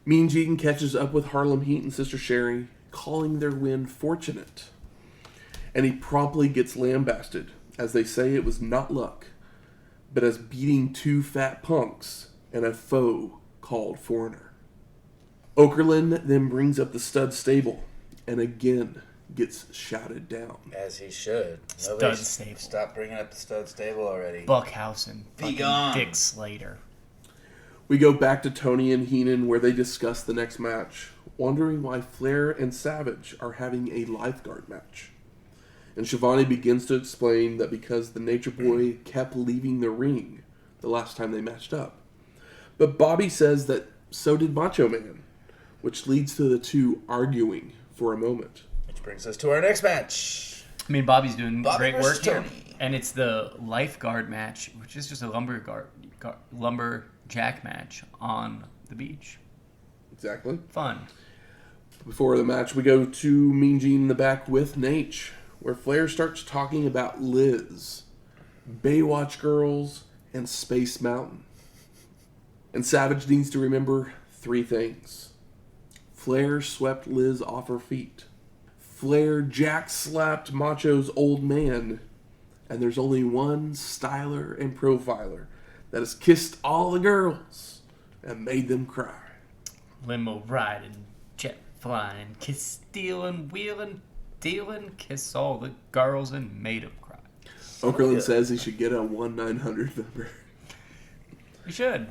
Mean Gene catches up with Harlem Heat and Sister Sherri, calling their win fortunate. And he promptly gets lambasted, as they say it was not luck, but as beating two fat punks and a foe called Foreigner. Okerlund then brings up the stud stable, and again gets shouted down. As he should. Stud stable. Stop bringing up the stud stable already. Buckhausen. Be gone. Dick Slater. We go back to Tony and Heenan where they discuss the next match, wondering why Flair and Savage are having a Lifeguard match. And Shivani begins to explain that because the Nature Boy kept leaving the ring the last time they matched up. But Bobby says that so did Macho Man, which leads to the two arguing for a moment. Which brings us to our next match. I mean, Bobby's doing Bobby great work here. Tony. And it's the Lifeguard match, which is just a lumberjack match on the beach. Exactly. Fun. Before the match, we go to Mean Gene in the back with Nate, where Flair starts talking about Liz, Baywatch Girls, and Space Mountain. And Savage needs to remember 3 things. Flair swept Liz off her feet. Flair jack-slapped Macho's old man. And there's only one styler and profiler that has kissed all the girls and made them cry. Limo riding, jet flying, kiss stealing, wheeling, dealing, kiss all the girls and made them cry. Okerlund says he should get a 1-900 number. You should.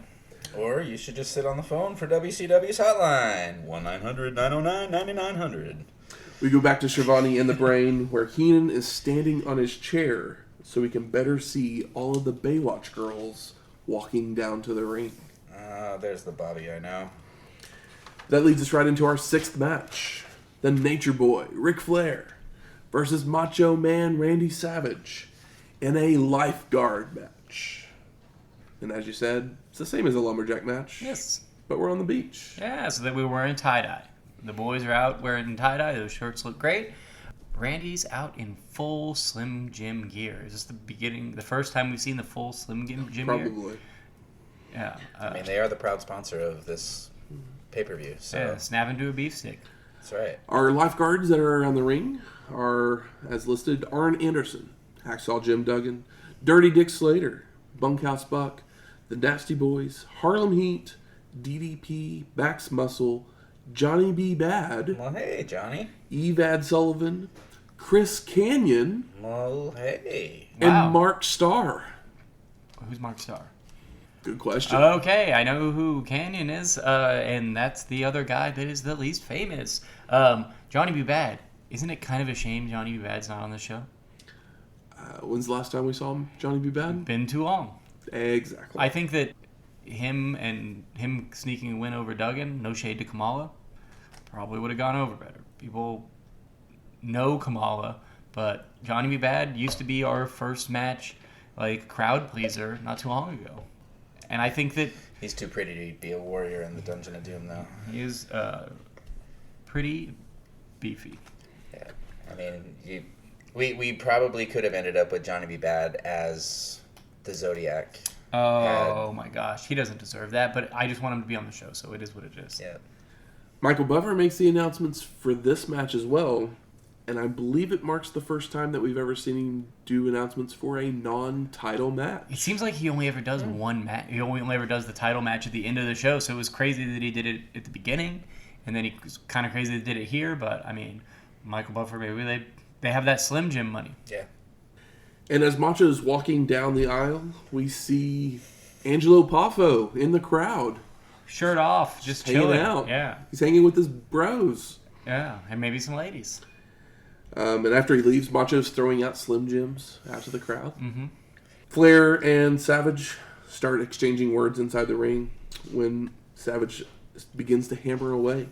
Or you should just sit on the phone for WCW's hotline. 1-900-909-9900. We go back to Shivani in the Brain, where Heenan is standing on his chair so he can better see all of the Baywatch girls walking down to the ring. There's the Bobby I know. That leads us right into our 6th match. The Nature Boy, Ric Flair, versus Macho Man Randy Savage in a Lifeguard match. And as you said, it's the same as a lumberjack match. Yes. But we're on the beach. Yeah, so that we were wearing tie-dye. The boys are out wearing tie-dye. Those shirts look great. Randy's out in full Slim Jim gear. Is this the first time we've seen the full Slim Jim gear? Probably. Yeah. I mean, they are the proud sponsor of this pay-per-view. So. Yeah, snap into a beef stick. That's right. Our lifeguards that are around the ring are, as listed, Arn Anderson, Hacksaw Jim Duggan, Dirty Dick Slater, Bunkhouse Buck, the Nasty Boys, Harlem Heat, DDP, Max Muscle, Johnny B. Bad, Well, hey, Johnny. EVAD Sullivan, Chris Canyon, Well, hey. and Wow. Mark Starr. Who's Mark Starr? Good question. Okay, I know who Canyon is, and that's the other guy that is the least famous. Johnny B. Bad. Isn't it kind of a shame Johnny B. Bad's not on the show? When's the last time we saw him, Johnny B. Bad? Been too long. Exactly. I think that him sneaking a win over Duggan, no shade to Kamala, probably would have gone over better. People know Kamala, but Johnny B. Bad used to be our first match, like, crowd pleaser not too long ago. And I think that He's too pretty to be a warrior in the Dungeon of Doom, though. he is pretty beefy. Yeah. I mean, we probably could have ended up with Johnny B. Bad as the Zodiac. Oh my gosh, he doesn't deserve that, but I just want him to be on the show, so it is what it is. Yeah. Michael Buffer makes the announcements for this match as well, and I believe it marks the first time that we've ever seen him do announcements for a non-title match. It seems like he only ever does one match. He only ever does the title match at the end of the show, so it was crazy that he did it at the beginning, and then he was kind of crazy that he did it here, but, I mean, Michael Buffer, maybe they have that Slim Jim money. Yeah. And as Macho's walking down the aisle, we see Angelo Poffo in the crowd. Shirt off, just Hanging chilling. out. Yeah, He's hanging with his bros. yeah, and maybe some ladies. And after he leaves, Macho's throwing out Slim Jims out to the crowd. Mm-hmm. Flair and Savage start exchanging words inside the ring when Savage begins to hammer away,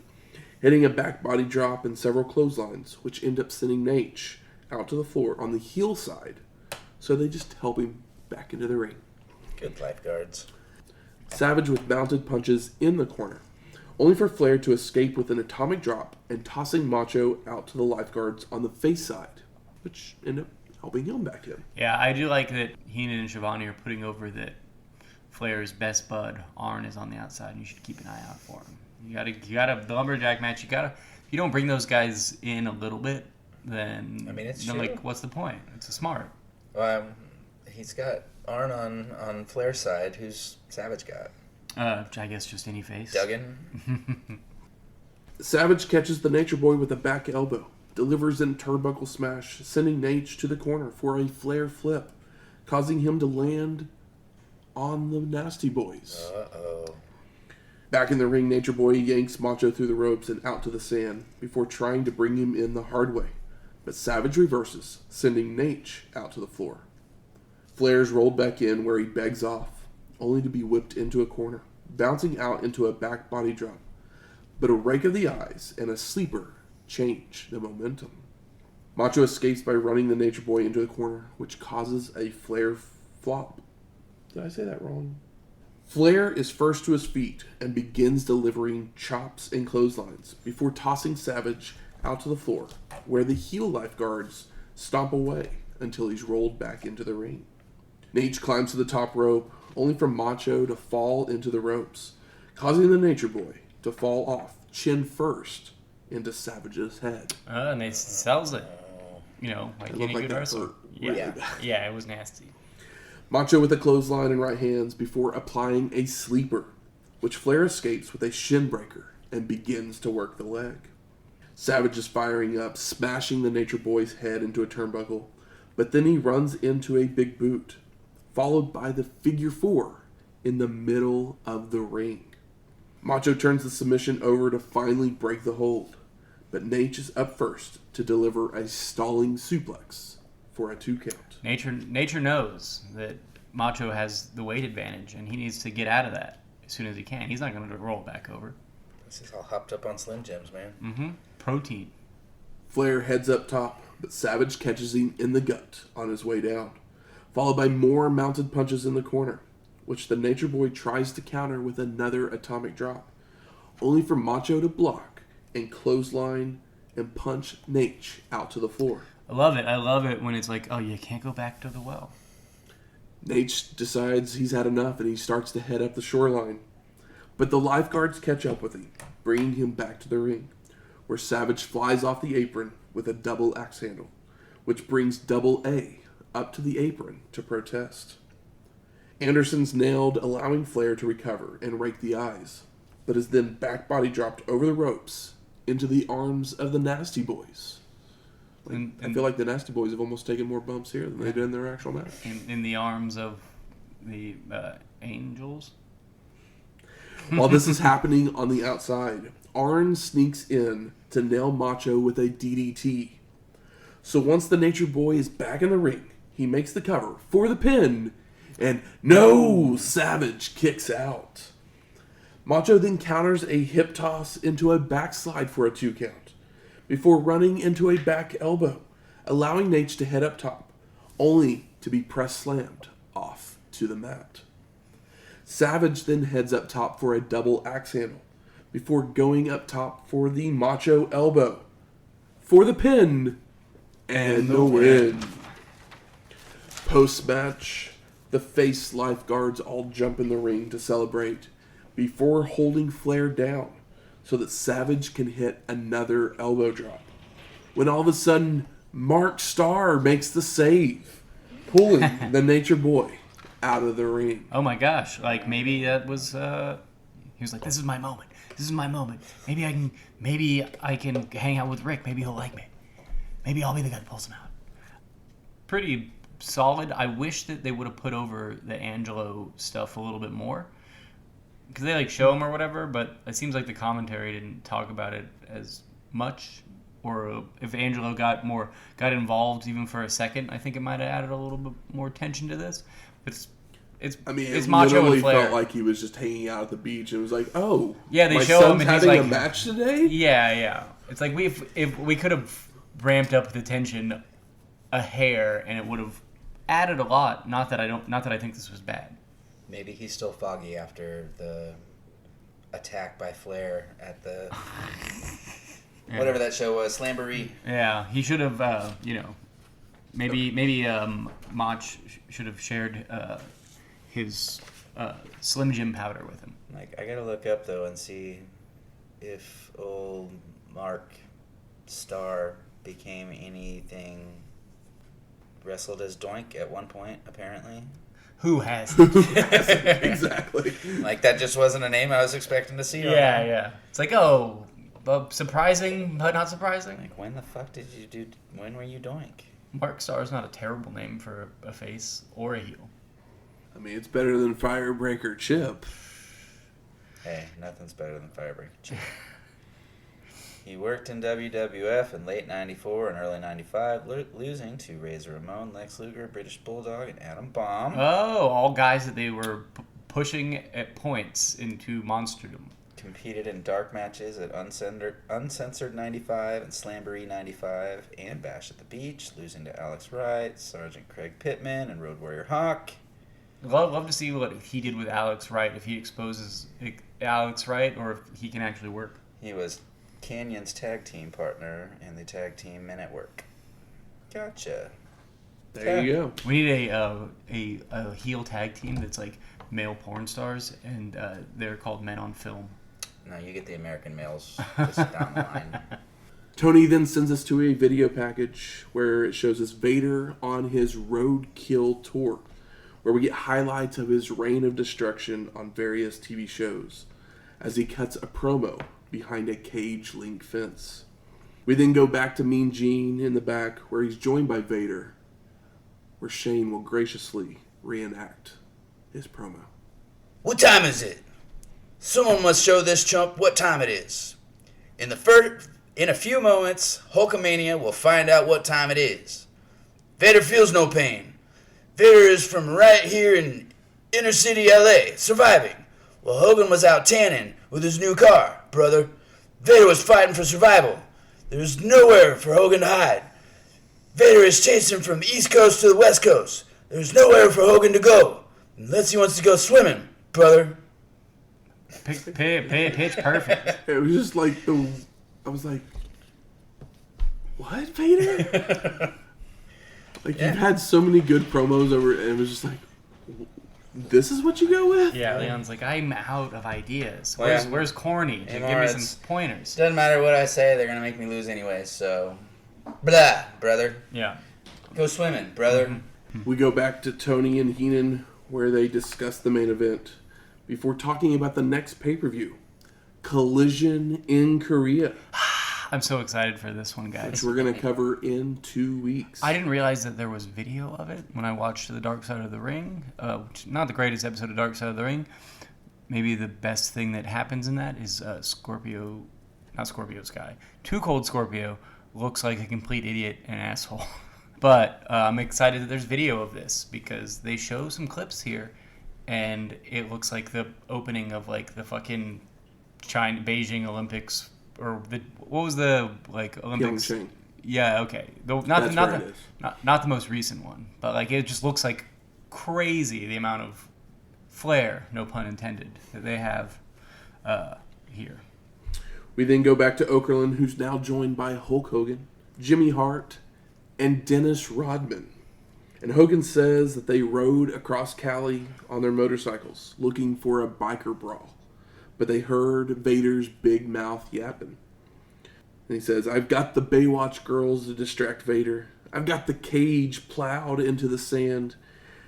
hitting a back body drop and several clotheslines, which end up sending Nate out to the floor on the heel side. So they just help him back into the ring. Good lifeguards. Savage with mounted punches in the corner, only for Flair to escape with an atomic drop and tossing Macho out to the lifeguards on the face side, which end up helping him back in. Yeah, I do like that Heenan and Schiavone are putting over that Flair's best bud, Arn, is on the outside, and you should keep an eye out for him. You gotta the lumberjack match. If you don't bring those guys in a little bit, then it's then, true. like, what's the point? It's a smart. He's got Arn on Flair's side. Who's Savage got? I guess just any face. Duggan. Savage catches the Nature Boy with a back elbow, delivers in turnbuckle smash, sending Nate to the corner for a Flair flip, causing him to land on the Nasty Boys. Uh-oh. Back in the ring, Nature Boy yanks Macho through the ropes and out to the sand before trying to bring him in the hard way. But Savage reverses, sending Nate out to the floor. Flair's rolled back in where he begs off, only to be whipped into a corner, bouncing out into a back body drop. But a rake of the eyes and a sleeper change the momentum. Macho escapes by running the Nature Boy into the corner, which causes a Flair flop. Did I say that wrong? Flair is first to his feet and begins delivering chops and clotheslines before tossing Savage out to the floor, where the heel lifeguards stomp away until he's rolled back into the ring. Nate climbs to the top rope, only for Macho to fall into the ropes, causing the Nature Boy to fall off, chin first, into Savage's head. Nate sells it. Like It any looked like good that wrestler. hurt really bad. Yeah, it was nasty. Macho with a clothesline and right hands before applying a sleeper, which Flair escapes with a shin breaker and begins to work the leg. Savage is firing up, smashing the Nature Boy's head into a turnbuckle, but then he runs into a big boot, followed by the figure four in the middle of the ring. Macho turns the submission over to finally break the hold, but Nate is up first to deliver a stalling suplex for a 2 count. Nature knows that Macho has the weight advantage, and he needs to get out of that as soon as he can. He's not going to roll back over. This is all hopped up on Slim Jims, man. Mm-hmm. Protein. Flair heads up top, but Savage catches him in the gut on his way down, followed by more mounted punches in the corner, which the Nature Boy tries to counter with another atomic drop, only for Macho to block and clothesline and punch Nate out to the floor. I love it when it's like, oh, you can't go back to the well. Nate decides he's had enough and he starts to head up the shoreline. But the lifeguards catch up with him, bringing him back to the ring, where Savage flies off the apron with a double axe handle, which brings Double A up to the apron to protest. Anderson's nailed, allowing Flair to recover and rake the eyes, but is then back body dropped over the ropes into the arms of the Nasty Boys. I feel like the Nasty Boys have almost taken more bumps here than they did in their actual match. In the arms of the Angels. While this is happening on the outside, Arn sneaks in to nail Macho with a DDT. So once the Nature Boy is back in the ring, he makes the cover for the pin, and no! Savage kicks out. Macho then counters a hip toss into a backslide for a 2 count, before running into a back elbow, allowing Nate to head up top, only to be press slammed off to the mat. Savage then heads up top for a double axe handle, before going up top for the Macho elbow, for the pin, and the win. Post-match, the face lifeguards all jump in the ring to celebrate, before holding Flair down, so that Savage can hit another elbow drop. When all of a sudden, Mark Starr makes the save, pulling the Nature Boy out of the ring. Oh my gosh! Like maybe that was. He was like, "This is my moment. This is my moment. Maybe I can hang out with Rick. Maybe he'll like me. Maybe I'll be the guy that pulls him out." Pretty solid. I wish that they would have put over the Angelo stuff a little bit more. Because they show him or whatever, but it seems like the commentary didn't talk about it as much. Or if Angelo got involved even for a second, I think it might have added a little bit more tension to this. But It's it Macho literally and Flair. felt like he was just hanging out at the beach and was like, "Oh, yeah." They my show him son's and he's having like, a match today." Yeah. It's like if we could have ramped up the tension a hair, and it would have added a lot. Not that I think this was bad. Maybe he's still foggy after the attack by Flair at the whatever that show was, Slamboree. Yeah, he should have. Maybe Mach should have shared his Slim Jim powder with him. Like, I gotta look up though and see if old Mark Starr became anything. Wrestled as Doink at one point, apparently. Who has? Exactly. Like, that just wasn't a name I was expecting to see. Yeah. It's like, surprising but not surprising. Like, when the fuck did you do? When were you Doink? Mark Starr is not a terrible name for a face or a heel. I mean, it's better than Firebreaker Chip. Hey, nothing's better than Firebreaker. He worked in WWF in late '94 and early '95, losing to Razor Ramon, Lex Luger, British Bulldog, and Adam Bomb. Oh, all guys that they were pushing at points into monsterdom. Competed in dark matches at Uncensored 95 and Slamboree 95 and Bash at the Beach, losing to Alex Wright, Sergeant Craig Pittman, and Road Warrior Hawk. Love to see what he did with Alex Wright, if he exposes Alex Wright or if he can actually work. He was Canyon's tag team partner in the tag team Men at Work. Gotcha. There you go. We need a heel tag team that's like male porn stars, and they're called Men on Film. No, you get the American males just down the line. Tony then sends us to a video package where it shows us Vader on his Roadkill tour, where we get highlights of his reign of destruction on various TV shows, as he cuts a promo behind a cage-link fence. We then go back to Mean Gene in the back, where he's joined by Vader, where Shane will graciously reenact his promo. What time is it? Someone must show this chump what time it is. In a few moments, Hulkamania will find out what time it is. Vader feels no pain. Vader is from right here in inner city LA, surviving, while Hogan was out tanning with his new car, brother. Vader was fighting for survival. There was nowhere for Hogan to hide. Vader is chasing from the East Coast to the West Coast. There's nowhere for Hogan to go, unless he wants to go swimming, brother. Pitch perfect. It was just like I was like, what, Vader? Like, you've had so many good promos over, and it was just like, this is what you go with? Yeah, Leon's like, I'm out of ideas. Well, yeah. Where's Corny? Give me some pointers. Doesn't matter what I say, they're going to make me lose anyway, so... Blah, brother. Yeah. Go swimming, brother. Mm-hmm. We go back to Tony and Heenan, where they discuss the main event before talking about the next pay-per-view, Collision in Korea. I'm so excited for this one, guys. Which we're going to cover in 2 weeks. I didn't realize that there was video of it when I watched The Dark Side of the Ring. Not the greatest episode of Dark Side of the Ring. Maybe the best thing that happens in that is Scorpio Sky. Too Cold Scorpio looks like a complete idiot and asshole. But I'm excited that there's video of this because they show some clips here, and it looks like the opening of like the fucking Beijing Olympics. Or what was the Olympics? Pyeongchang. Yeah, okay. Not the most recent one, but like it just looks like crazy the amount of flair, no pun intended, that they have here. We then go back to Okerlund, who's now joined by Hulk Hogan, Jimmy Hart, and Dennis Rodman. And Hogan says that they rode across Cali on their motorcycles looking for a biker brawl. But they heard Vader's big mouth yapping. And he says, I've got the Baywatch girls to distract Vader. I've got the cage plowed into the sand.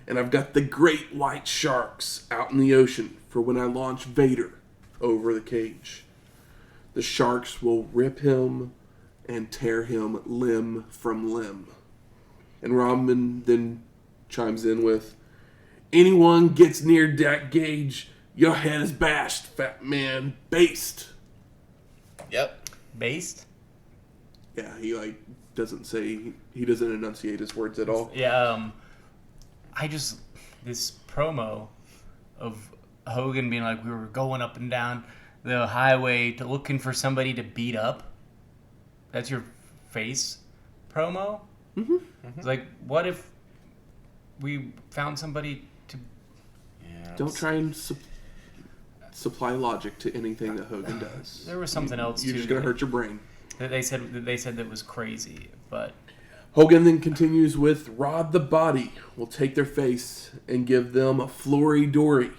And I've got the great white sharks out in the ocean for when I launch Vader over the cage. The sharks will rip him and tear him limb from limb. And Rodman then chimes in with, anyone gets near that gauge, your head is bashed, fat man. Based. Yep. Based? Yeah, he doesn't say, he doesn't enunciate his words at all. Yeah, this promo of Hogan being like, we were going up and down the highway to looking for somebody to beat up. That's your face promo? Mm-hmm. It's like, what if we found somebody to... Yeah, Don't try and supply logic to anything that Hogan does. There was something else, too. You're just going to hurt your brain. That they said that was crazy, but... Hogan then continues with, Rod the Body will take their face and give them a flory-dory,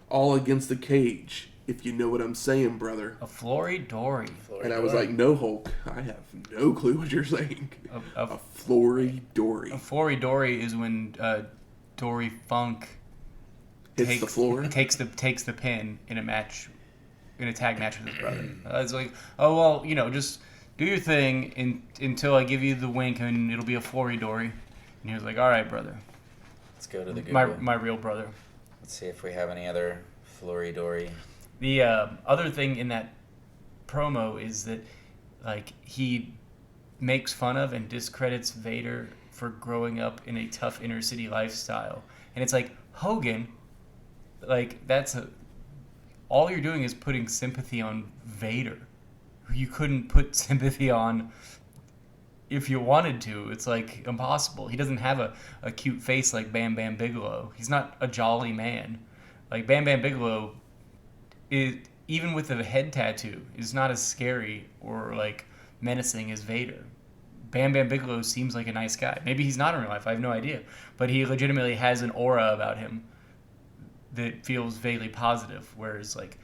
all against the cage, if you know what I'm saying, brother. A flory-dory. And I was like, no, Hulk, I have no clue what you're saying. A flory-dory. A flory-dory is when Dory Funk Hits the floor? takes the pin in a tag match with his brother. It's like, oh, well, just... do your thing until I give you the wink, and it'll be a flory-dory. And he was like, all right, brother. Let's go to the Google. My real brother. Let's see if we have any other flory-dory. The other thing in that promo is that, like, he makes fun of and discredits Vader for growing up in a tough inner-city lifestyle. And it's like, Hogan, like, all you're doing is putting sympathy on Vader. You couldn't put sympathy on if you wanted to. It's like impossible. He doesn't have a cute face like Bam Bam Bigelow. He's not a jolly man. Like Bam Bam Bigelow, even with a head tattoo, is not as scary or like menacing as Vader. Bam Bam Bigelow seems like a nice guy. Maybe he's not in real life. I have no idea. But he legitimately has an aura about him that feels vaguely positive, whereas like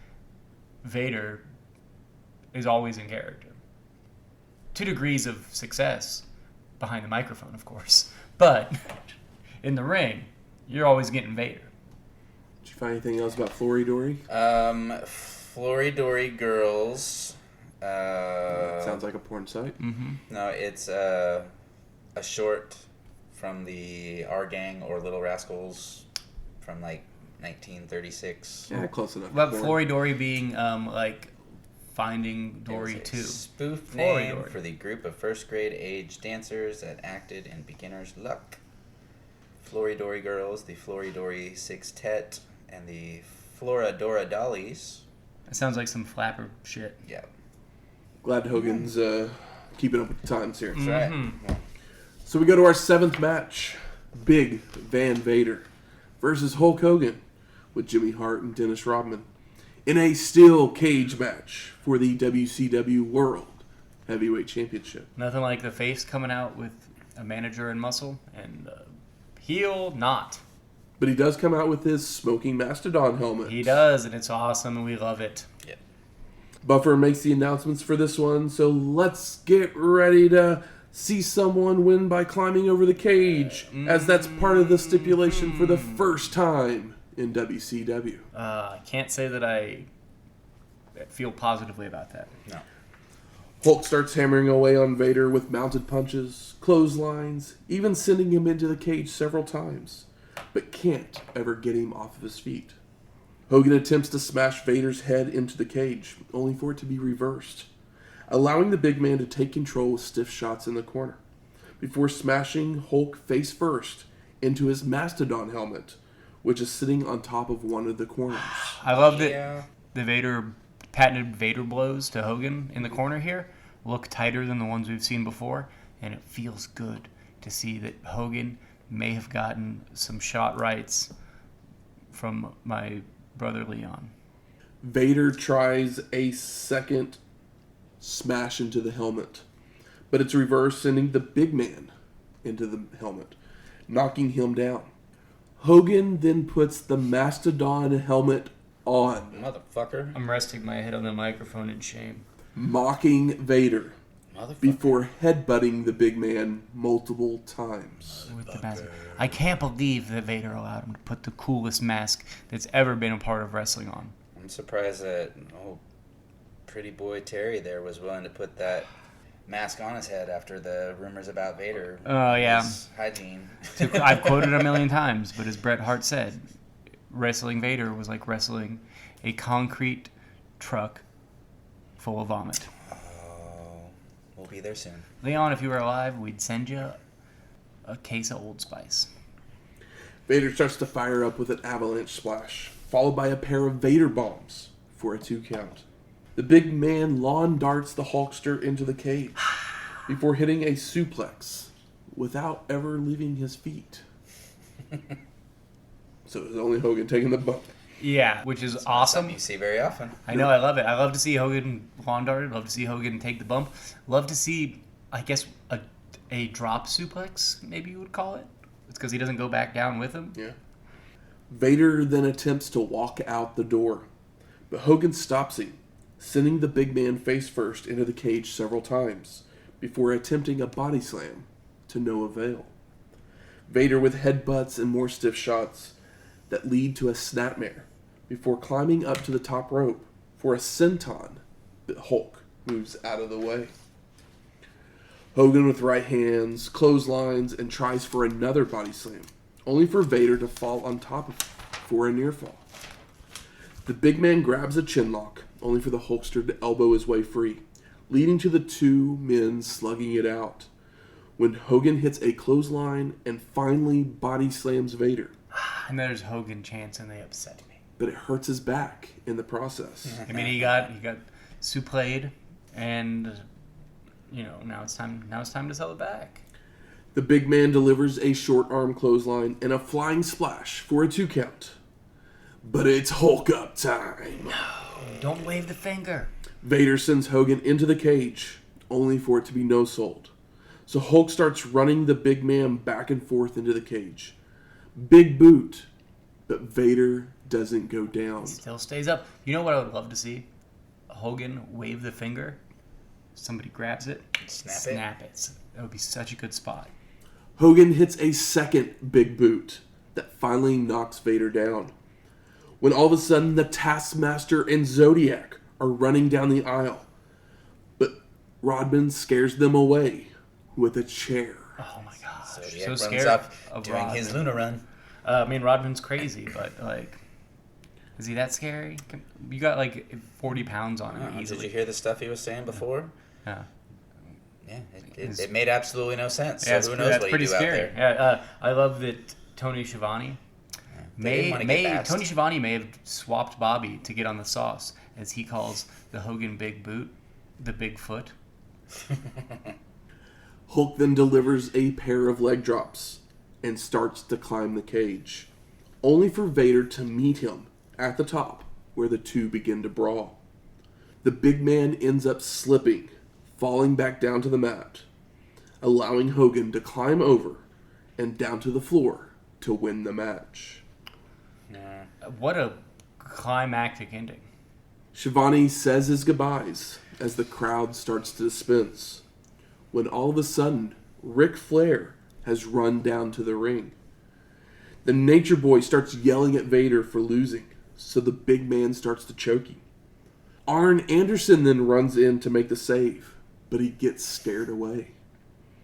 Vader is always in character. To degrees of success behind the microphone, of course. But in the ring, you're always getting Vader. Did you find anything else about Flory-Dory? Flory-Dory girls. Sounds like a porn site. Mm-hmm. No, it's a short from the R Gang or Little Rascals from like 1936. Yeah, close enough. But Flory-Dory being like Finding It Dory was a 2. spoof Flory name Dory. for the group of first grade age dancers that acted in Beginner's Luck. Flory-Dory Girls, the Flory-Dory Sextet, and the Floradora Dollies. That sounds like some flapper shit. Yeah, Glad Hogan's keeping up with the times here. that's right. Mm-hmm. Yeah. So we go to our 7th match. Big Van Vader versus Hulk Hogan with Jimmy Hart and Dennis Rodman in a steel cage match for the WCW World Heavyweight Championship. Nothing like the face coming out with a manager and muscle, and heel not. But he does come out with his smoking mastodon helmet. He does, and it's awesome, and we love it. Yeah. Buffer makes the announcements for this one, so let's get ready to see someone win by climbing over the cage, as that's part of the stipulation for the first time in WCW. I can't say that I feel positively about that. No. Hulk starts hammering away on Vader with mounted punches, clotheslines, even sending him into the cage several times, but can't ever get him off of his feet. Hogan attempts to smash Vader's head into the cage, only for it to be reversed, allowing the big man to take control with stiff shots in the corner, before smashing Hulk face first into his mastodon helmet, which is sitting on top of one of the corners. I love that Yeah. the patented Vader blows to Hogan in the corner here look tighter than the ones we've seen before, and it feels good to see that Hogan may have gotten some shot rights from my brother Leon. Vader tries a second smash into the helmet, but it's reversed, sending the big man into the helmet, knocking him down. Hogan then puts the mastodon helmet on, Motherfucker. I'm resting my head on the microphone in shame. mocking Vader Motherfucker. before headbutting the big man multiple times. With the mask. I can't believe that Vader allowed him to put the coolest mask that's ever been a part of wrestling on. I'm surprised that pretty boy Terry there was willing to put that mask on his head after the rumors about Vader. Oh, yeah. His hygiene. I've quoted it a million times, but as Bret Hart said, wrestling Vader was like wrestling a concrete truck full of vomit. Oh, we'll be there soon. Leon, if you were alive, we'd send you a case of Old Spice. Vader starts to fire up with an avalanche splash, followed by a pair of Vader bombs for a 2 count. The big man lawn darts the Hulkster into the cage before hitting a suplex without ever leaving his feet. So it was only Hogan taking the bump. Yeah, which is awesome. Something you see very often. I know, I love it. I love to see Hogan lawn dart. Love to see Hogan take the bump. Love to see, I guess, a drop suplex, maybe you would call it. It's because he doesn't go back down with him. Yeah. Vader then attempts to walk out the door, but Hogan stops him, sending the big man face first into the cage several times before attempting a body slam to no avail. Vader with headbutts and more stiff shots that lead to a snapmare before climbing up to the top rope for a senton, but Hulk moves out of the way. Hogan with right hands, clotheslines, and tries for another body slam, only for Vader to fall on top of him for a near fall. The big man grabs a chin lock, only for the Hulkster to elbow his way free, leading to the two men slugging it out, when Hogan hits a clothesline and finally body slams Vader. And there's Hogan chants and they upset me. But it hurts his back in the process. I mean, he got supleed, and now it's time to sell it back. The big man delivers a short arm clothesline and a flying splash for a 2 count. But it's Hulk up time. No, don't wave the finger. Vader sends Hogan into the cage, only for it to be no-sold. So Hulk starts running the big man back and forth into the cage. Big boot, but Vader doesn't go down. Still stays up. You know what I would love to see? Hogan wave the finger. Somebody grabs it. Snap it. That would be such a good spot. Hogan hits a second big boot that finally knocks Vader down. When all of a sudden the Taskmaster and Zodiac are running down the aisle. But Rodman scares them away with a chair. Oh my god. Zodiac So runs scared up of doing Rodman. his Luna run. I mean, Rodman's crazy, but is he that scary? You got 40 pounds on him easily. Did you hear the stuff he was saying before? Yeah. Yeah, it made absolutely no sense. Yeah, so who knows that's what pretty you do scary. out there. Yeah, I love that Tony Schiavone Tony Schiavone may have swapped Bobby to get on the sauce, as he calls the Hogan big boot, the big foot. Hulk then delivers a pair of leg drops and starts to climb the cage, only for Vader to meet him at the top where the two begin to brawl. The big man ends up slipping, falling back down to the mat, allowing Hogan to climb over and down to the floor to win the match. What a climactic ending. Schiavone says his goodbyes as the crowd starts to dispense, when all of a sudden, Ric Flair has run down to the ring. The Nature Boy starts yelling at Vader for losing, so the big man starts to choke him. Arn Anderson then runs in to make the save, but he gets scared away.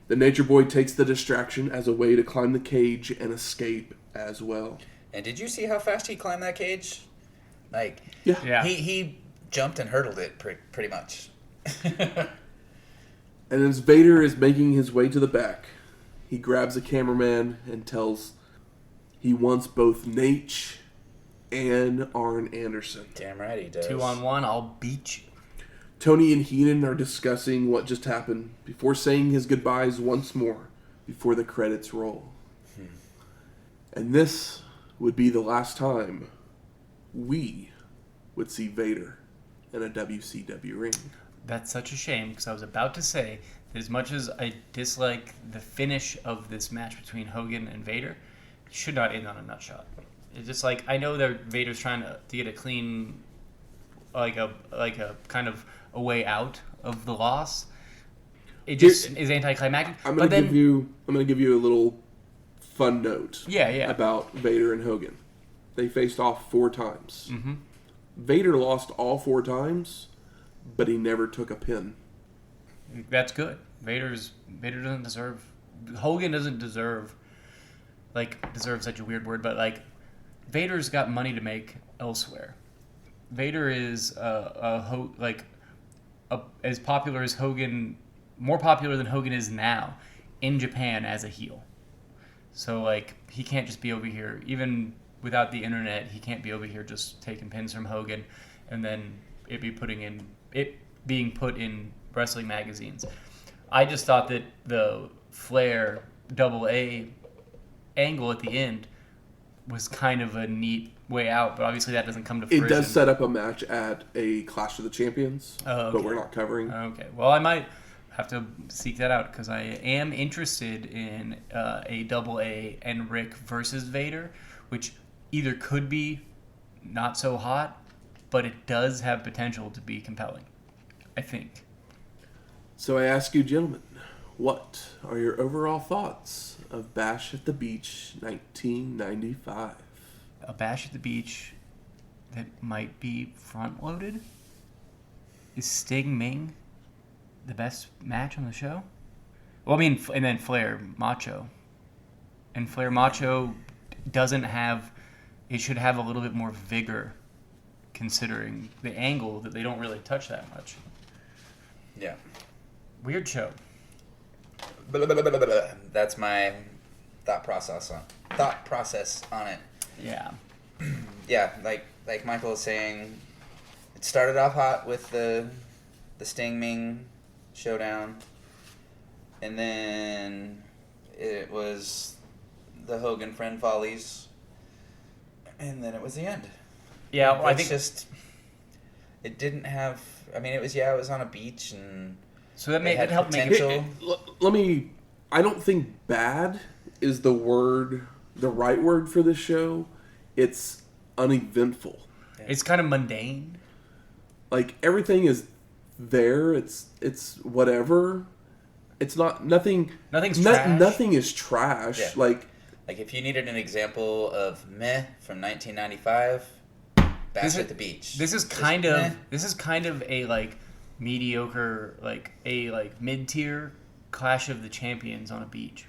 The Nature Boy takes the distraction as a way to climb the cage and escape as well. And did you see how fast he climbed that cage? Yeah. He jumped and hurdled it pretty much. And as Vader is making his way to the back, he grabs a cameraman and tells he wants both Nate and Arn Anderson. Damn right he does. 2-on-1, I'll beat you. Tony and Heenan are discussing what just happened before saying his goodbyes once more before the credits roll. And this would be the last time we would see Vader in a WCW ring. That's such a shame, because I was about to say that as much as I dislike the finish of this match between Hogan and Vader, it should not end on a nutshot. It's just I know that Vader's trying to get a clean, a kind of a way out of the loss. It just is anticlimactic. I'm gonna give you a little fun note. Yeah. About Vader and Hogan. They faced off 4 times. Mm-hmm. Vader lost all 4 times, but he never took a pin. That's good. Vader doesn't deserve. Hogan doesn't deserve such a weird word, but Vader's got money to make elsewhere. Vader is as popular as Hogan, more popular than Hogan is now in Japan as a heel. So, like, he can't just be over here, even without the internet, he can't be over here just taking pins from Hogan and then it being put in wrestling magazines. I just thought that the Flair AA angle at the end was kind of a neat way out, but obviously that doesn't come to fruition. It does set up a match at a Clash of the Champions, okay. but we're not covering. Okay. Well, I might have to seek that out because I am interested in a AA and Rick versus Vader, which either could be not so hot, but it does have potential to be compelling, I think. So I ask you, gentlemen, what are your overall thoughts of Bash at the Beach 1995? A Bash at the Beach that might be front-loaded? Is Sting Meng the best match on the show? Well, I mean, and then Flair Macho. And Flair Macho doesn't have... It should have a little bit more vigor considering the angle that they don't really touch that much. Yeah. Weird show. That's my thought process on it. Yeah. Yeah, like Michael was saying, it started off hot with the Sting Ming showdown, and then it was the Hogan friend follies, and then it was the end. Yeah, well, I think just it didn't have. I mean, it was on a beach, and so that had helped make potential. Let me... I don't think bad is the right word for this show. It's uneventful. It's kind of mundane. Like, everything is there. It's whatever. It's not... Nothing's trash. Nothing is trash. Yeah. Like if you needed an example of meh from 1995, Bash at the Beach. This is kind of a like mediocre, like a like mid-tier Clash of the Champions on a beach.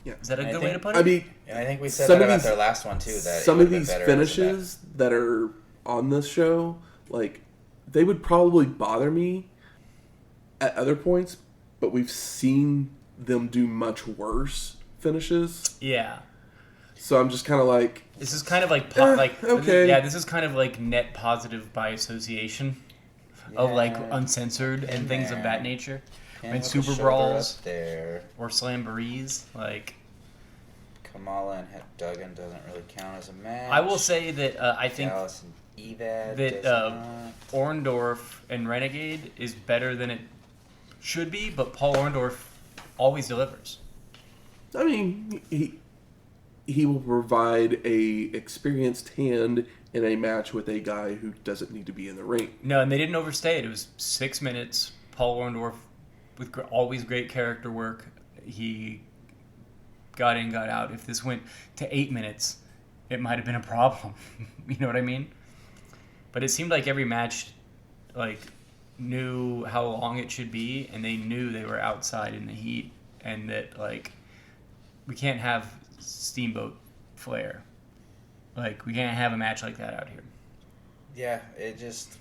Yeah. Is that a good way to put it? I mean, I think we said that about their last one too. That some of these finishes that are on this show, like, they would probably bother me at other points, but we've seen them do much worse finishes. Yeah. So I'm just kind of like... This is kind of like... okay. This is kind of like net positive by association of like uncensored and things of that nature. And super brawls there. Or slamborees. Like... Kamala and Duggan doesn't really count as a match. I will say that I think Dallas and EVAD that Orndorff and Renegade is better than it should be, but Paul Orndorff always delivers. I mean, he will provide a experienced hand in a match with a guy who doesn't need to be in the ring. No, and they didn't overstay it. It was 6 minutes. Paul Orndorff with always great character work. He got in, got out. If this went to 8 minutes, it might have been a problem. You know what I mean? But it seemed like every match, like, knew how long it should be, and they knew they were outside in the heat, and that, like, we can't have Steamboat Flair. Like, we can't have a match like that out here. Yeah, it just...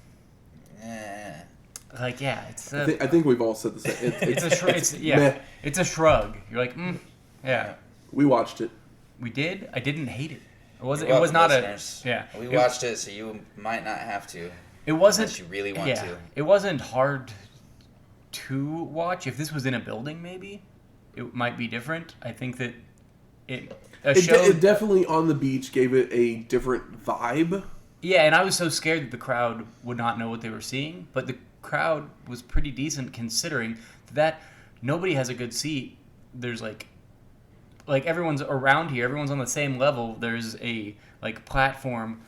Like, yeah, it's I think we've all said the same. It's a shrug. You're like, yeah. We watched it. We did? I didn't hate it. It was not listeners. We watched it, so you might not have to. It wasn't... Unless you really want to. It wasn't hard to watch. If this was in a building, maybe, it might be different. I think that it definitely on the beach gave it a different vibe. Yeah, and I was so scared that the crowd would not know what they were seeing, but the crowd was pretty decent considering that nobody has a good seat. There's like everyone's around here, everyone's on the same level. There's a like platform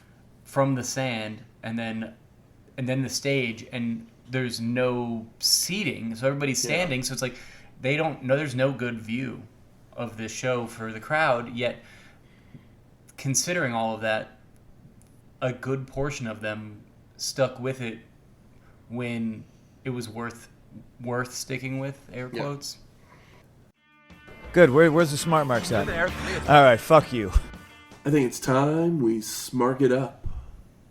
from the sand and then the stage, and there's no seating, so everybody's standing. So it's like they don't know. There's no good view of this show for the crowd. Yet, considering all of that, a good portion of them stuck with it when it was worth sticking with, air quotes. Good. Where's the smart marks at? All right, fuck you. I think it's time we smark it up.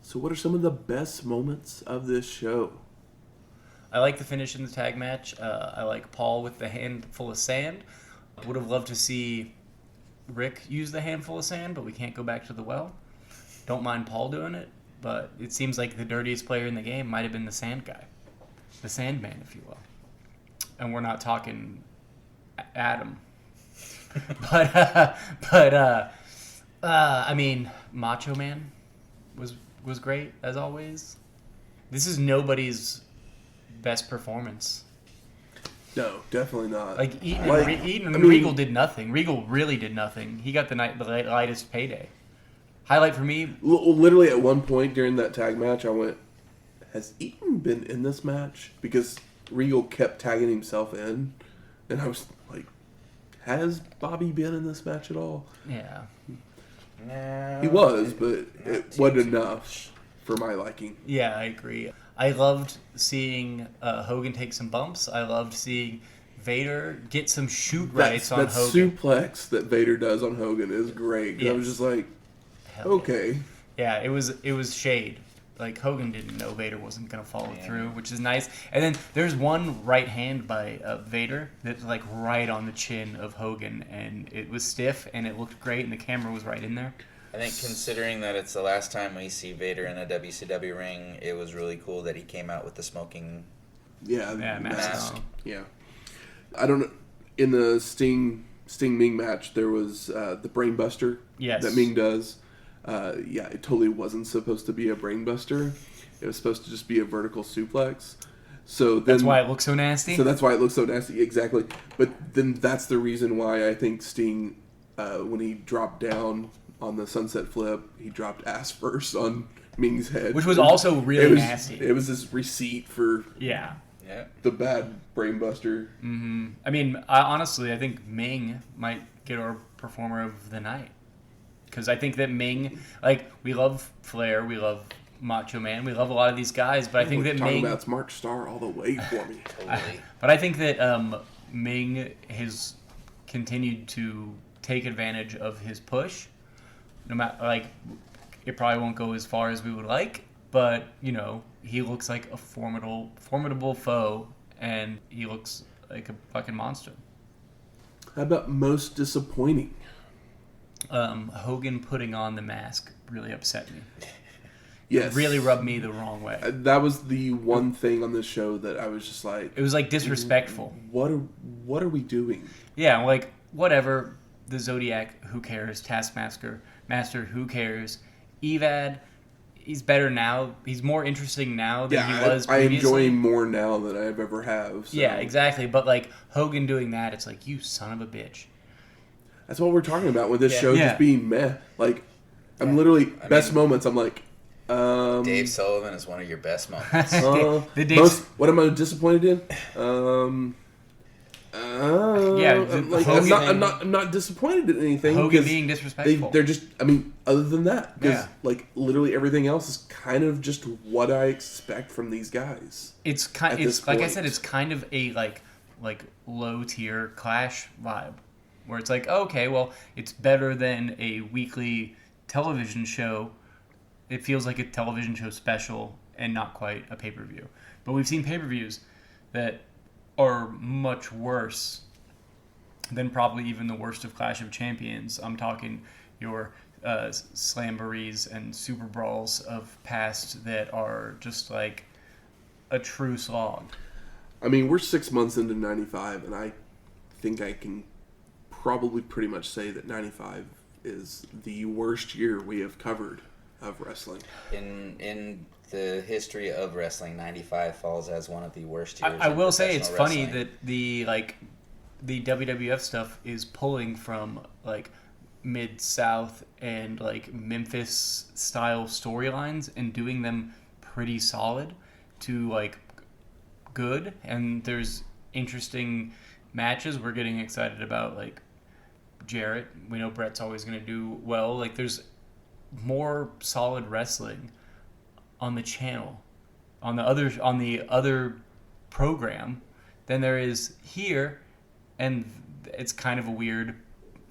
So what are some of the best moments of this show? I like the finish in the tag match. I like Paul with the hand full of sand. Would have loved to see Rick used the handful of sand, but we can't go back to the well. Don't mind Paul doing it, but it seems like the dirtiest player in the game might have been the sand guy. The Sandman, if you will. And we're not talking Adam. I mean, Macho Man was great, as always. This is nobody's best performance. No, definitely not. Like, Eaton and Regal did nothing. Regal really did nothing. He got the lightest payday. Highlight for me... Literally at one point during that tag match, I went, has Eaton been in this match? Because Regal kept tagging himself in. And I was like, has Bobby been in this match at all? Yeah. No, He was, but it wasn't enough for my liking. Yeah, I agree. I loved seeing Hogan take some bumps. I loved seeing Vader get some shoot rights on Hogan. That suplex that Vader does on Hogan is great. Yes. I was just like, Hell okay. Yeah, it was shade. Like, Hogan didn't know Vader wasn't going to follow through, which is nice. And then there's one right hand by Vader that's, like, right on the chin of Hogan. And it was stiff, and it looked great, and the camera was right in there. I think considering that it's the last time we see Vader in a WCW ring, it was really cool that he came out with the smoking mask. Yeah. I don't know. In the Sting Meng match, there was the Brainbuster that Meng does. It totally wasn't supposed to be a brainbuster. It was supposed to just be a vertical suplex. So that's why it looks so nasty? So that's why it looks so nasty, exactly. But then that's the reason why I think Sting, when he dropped down on the sunset flip, he dropped ass first on Ming's head. Which was also really nasty. It was this receipt for the bad brainbuster. Mm-hmm. I mean, honestly, I think Meng might get our performer of the night. Because I think that Meng, like, we love Flair, we love Macho Man, we love a lot of these guys, but I think that Meng... Talking about Mark Starr all the way for me. Totally. But I think that Meng has continued to take advantage of his push. No matter, like, it probably won't go as far as we would like, but, you know, he looks like a formidable foe, and he looks like a fucking monster. How about most disappointing? Hogan putting on the mask really upset me. Yes. It really rubbed me the wrong way. That was the one thing on this show that I was just like... It was, like, disrespectful. What are we doing? Yeah, like, whatever. The Zodiac, who cares? Taskmaster, who cares? EVAD, he's better now. He's more interesting now than he was previously. I enjoy him more now than I've ever have. So. Yeah, exactly. But, like, Hogan doing that, it's like, you son of a bitch. That's what we're talking about with this show just being meh. Like, I'm literally, moments, I'm like... Dave Sullivan is one of your best moments. What am I disappointed in? I'm not disappointed in anything. Hogan being disrespectful. They're just, I mean, other than that, because like literally everything else is kind of just what I expect from these guys. It's like I said, it's kind of a like low tier Clash vibe, where it's like, okay, well, it's better than a weekly television show. It feels like a television show special and not quite a pay-per-view. But we've seen pay-per-views that are much worse than probably even the worst of Clash of Champions. I'm talking your Slamborees and Super Brawls of past that are just like a true slog. I mean, we're 6 months into 95, and I think I can probably pretty much say that 95 is the worst year we have covered of wrestling. In the history of wrestling, 95 falls as one of the worst years. I will say it's wrestling. funny that the WWF stuff is pulling from like Mid-South and like Memphis style storylines and doing them pretty solid to like good, and there's interesting matches. We're getting excited about like Jarrett. We know Brett's always going to do well. Like there's more solid wrestling on the channel, on the other program than there is here, and it's kind of a weird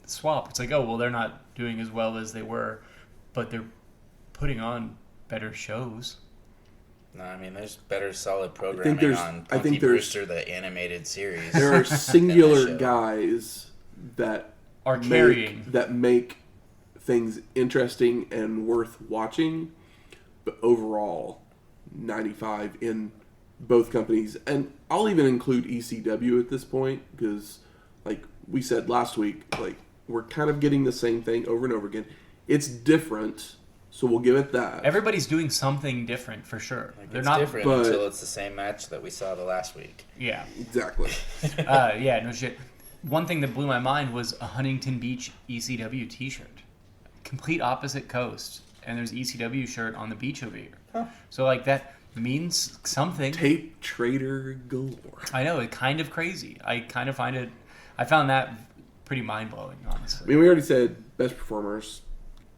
swap. It's like, oh well, they're not doing as well as they were, but they're putting on better shows. No, I mean there's better solid programming on Punky Brewster, the animated series. There are singular guys that are carrying. make things interesting and worth watching. But overall, 95 in both companies. And I'll even include ECW at this point because, like we said last week, like we're kind of getting the same thing over and over again. It's different, so we'll give it that. Everybody's doing something different for sure. Like, They're it's not different but- until it's the same match that we saw the last week. Yeah. Exactly. Yeah, no shit. One thing that blew my mind was a Huntington Beach ECW t-shirt. Complete opposite coast. And there's ECW shirt on the beach over here. Huh. So, like, that means something. Tape trader galore. I know, it's kind of crazy. I found that pretty mind-blowing, I honestly. mean, we already said best performers.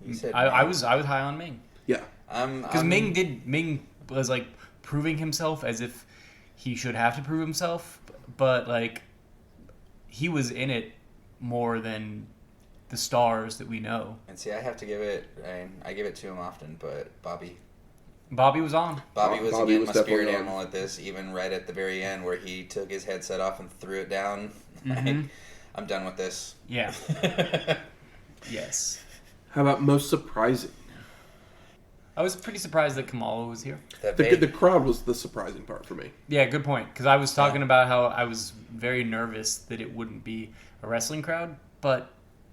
You said I was high on Meng. Yeah. Because Meng was, like, proving himself as if he should have to prove himself. But, like, he was in it more than the stars that we know. And see, I have to give it. I give it to him often, but Bobby was on. Bobby was Bobby again was my spirit definitely on. animal at this. Even right at the very end, where he took his headset off and threw it down. Mhm. I'm done with this. Yeah. Yes. How about most surprising? I was pretty surprised that Kamala was here. The crowd was the surprising part for me. Yeah, good point. Because I was talking about how I was very nervous that it wouldn't be a wrestling crowd, but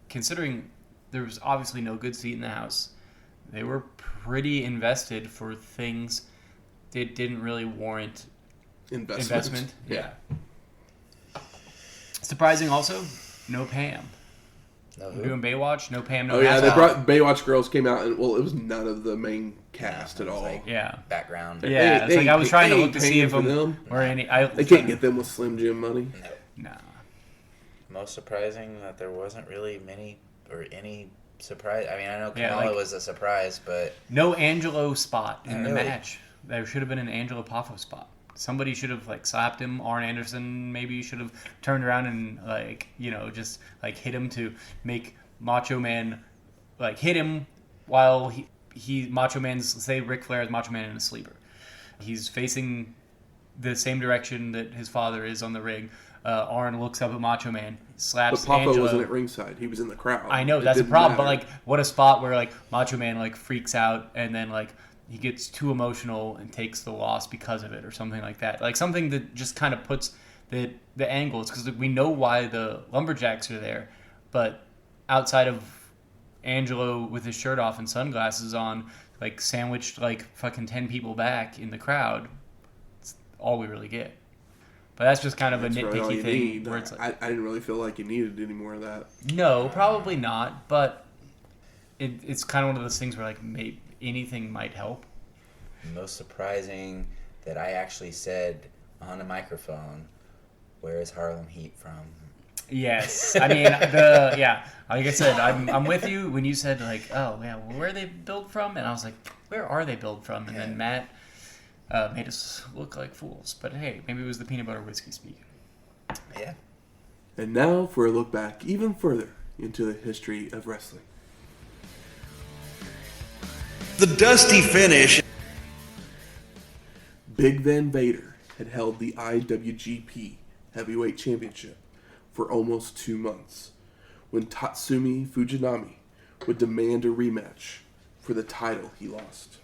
considering there was obviously no good seat in the house, they were pretty invested for things that didn't really warrant investment. Yeah. Surprising also, no Pam. No We're doing Baywatch, no Pam, no Oh yeah, they Hacksaw. brought Baywatch girls came out and it was none of the main cast at it was all. like Yeah. background. Yeah, it's like I was trying to look to see if for them. or any. They can't get them with Slim Jim money. No. Nah. Most surprising that there wasn't really many or any surprise. I mean, I know Yeah, Kamala like- was a surprise, but No Angelo spot in the Really? match. There should have been an Angelo Poffo spot. Somebody should have like slapped him. Arn Anderson maybe should have turned around and like just like hit him to make Macho Man like hit him while he Macho Man's say Ric Flair is Macho Man in a sleeper. He's facing the same direction that his father is on the ring. Arn looks up at Macho Man, But slaps Papa Angelo. wasn't at ringside. He was in the crowd. I know It that's a didn't problem, but matter. like, what a spot where like Macho Man like freaks out and then like he gets too emotional and takes the loss because of it or something like that. Like something that just kind of puts the angles because we know why the lumberjacks are there, but outside of Angelo with his shirt off and sunglasses on, like sandwiched like fucking 10 people back in the crowd, it's all we really get. But that's just kind of That's a really all nitpicky you thing need. where it's like, I didn't really feel like you needed any more of that. no, probably not. But it's kind of one of those things where like maybe anything might help. most surprising that I actually said on a microphone, "Where is Harlem Heat from?" Yes, I mean like I said, I'm with you when you said like, oh yeah, where are they built from? And I was like, where are they built from? And then Matt made us look like fools. But hey, maybe it was the peanut butter whiskey speaking. Yeah. And now for a look back even further into the history of wrestling. The dusty finish. Big Van Vader had held the IWGP Heavyweight Championship for almost 2 months when Tatsumi Fujinami would demand a rematch for the title he lost.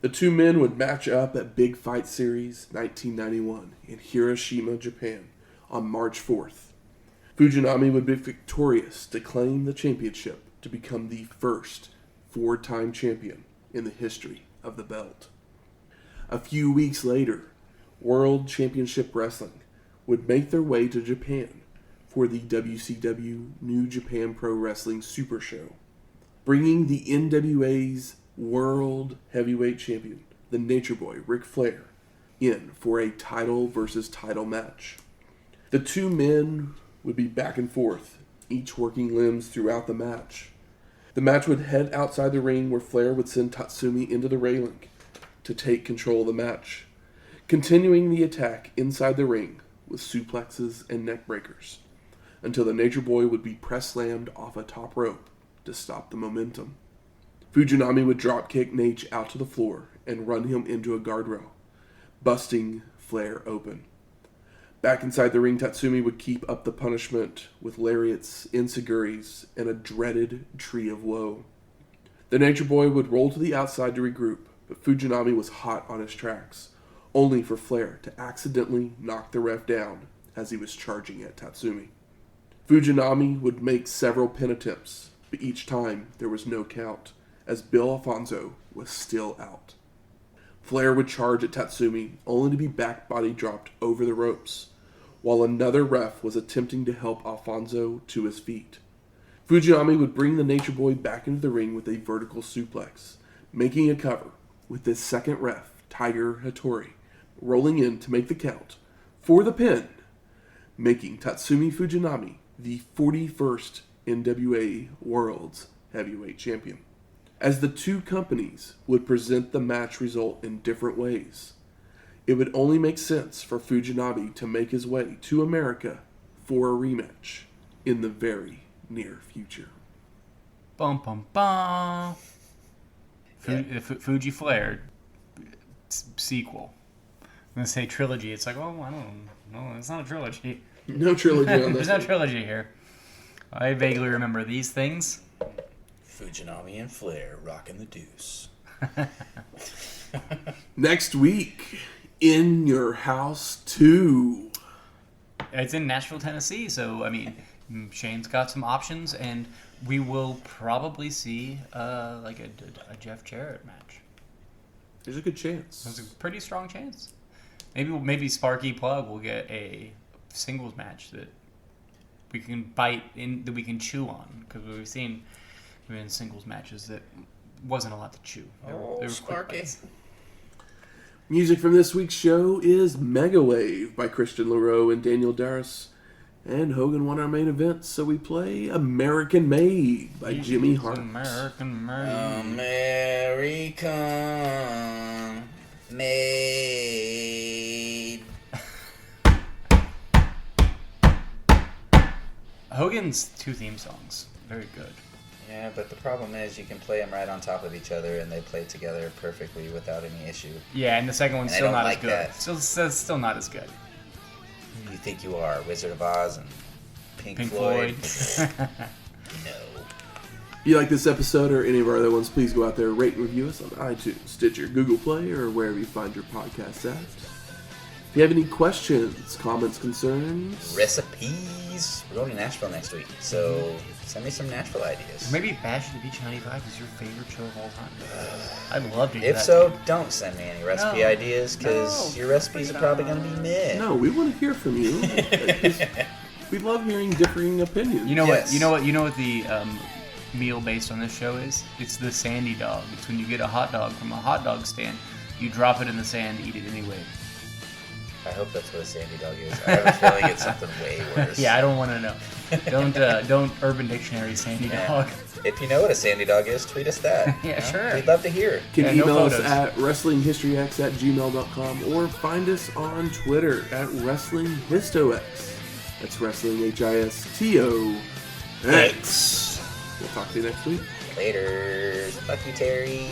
The two men would match up at Big Fight Series 1991 in Hiroshima, Japan on March 4th. Fujinami would be victorious to claim the championship to become the first 4-time champion in the history of the belt. A few weeks later, World Championship Wrestling would make their way to Japan for the WCW New Japan Pro Wrestling Super Show, bringing the NWA's World Heavyweight Champion, the Nature Boy, Ric Flair, in for a title versus title match. The two men would be back and forth, each working limbs throughout the match. The match would head outside the ring where Flair would send Tatsumi into the railing to take control of the match, continuing the attack inside the ring with suplexes and neck breakers, until the Nature Boy would be press slammed off a top rope to stop the momentum. Fujinami would dropkick Nate out to the floor and run him into a guardrail, busting Flair open. Back inside the ring, Tatsumi would keep up the punishment with lariats, enziguris, and a dreaded tree of woe. The Nature Boy would roll to the outside to regroup, but Fujinami was hot on his tracks, only for Flair to accidentally knock the ref down as he was charging at Tatsumi. Fujinami would make several pin attempts, but each time there was no count, as Bill Alfonso was still out. Flair would charge at Tatsumi, only to be back body dropped over the ropes, while another ref was attempting to help Alfonso to his feet. Fujinami would bring the Nature Boy back into the ring with a vertical suplex, making a cover, with his second ref, Tiger Hattori, rolling in to make the count for the pin, making Tatsumi Fujinami the 41st NWA World's Heavyweight Champion. As the two companies would present the match result in different ways, it would only make sense for Fujinami to make his way to America for a rematch in the very near future. Bum, bum, bum. Fuji Flair sequel. I'm going to say trilogy. It's like, oh, I don't know. It's not a trilogy. No trilogy on this. There's no trilogy here. I vaguely remember these things. Fujinami and Flair rocking the deuce. Next week, In Your House 2. It's in Nashville, Tennessee, so, I mean, Shane's got some options, and we will probably see, like a Jeff Jarrett match. There's a good chance. There's a pretty strong chance. Maybe Sparky Plug will get a singles match that we can bite in, that we can chew on, because we've seen in singles matches that wasn't a lot to chew. They were Sparky. Music from this week's show is Mega Wave by Christian LaRoe and Daniel Darris. And Hogan won our main event, so we play American Made by Jimmy Hart. American Made. American Made. Hogan's two theme songs, very good. Yeah, but the problem is you can play them right on top of each other, and they play together perfectly without any issue. Yeah, and the second one's And I still don't not like as good. that. Still not as good. Who do you think you are, Wizard of Oz and Pink Floyd. No. If you like this episode or any of our other ones, please go out there, rate and review us on iTunes, Stitcher, Google Play, or wherever you find your podcasts at. If you have any questions, comments, concerns, Recipes. We're going to Nashville next week, so send me some Nashville ideas. Maybe Bash at the Beach 95 is your favorite show of all time. I'd love to hear If that. so, don't send me any recipe No. ideas, because your recipes are probably going to be meh. no, we want to hear from you. We love hearing differing opinions. You know Yes. what? You know what the meal based on this show is? It's the sandy dog. It's when you get a hot dog from a hot dog stand, you drop it in the sand, eat it anyway. I hope that's what a sandy dog is. I have a feeling it's something way worse. Yeah, I don't want to know. Don't Urban Dictionary sandy Yeah. dog. If you know what a sandy dog is, tweet us that. Yeah, sure. We'd love to hear. You can Yeah, no email us photos. at wrestlinghistoryx@gmail.com or find us on Twitter at WrestlingHistoX. That's Wrestling HISTOX. We'll talk to you next week. Later. Fuck you, Terry.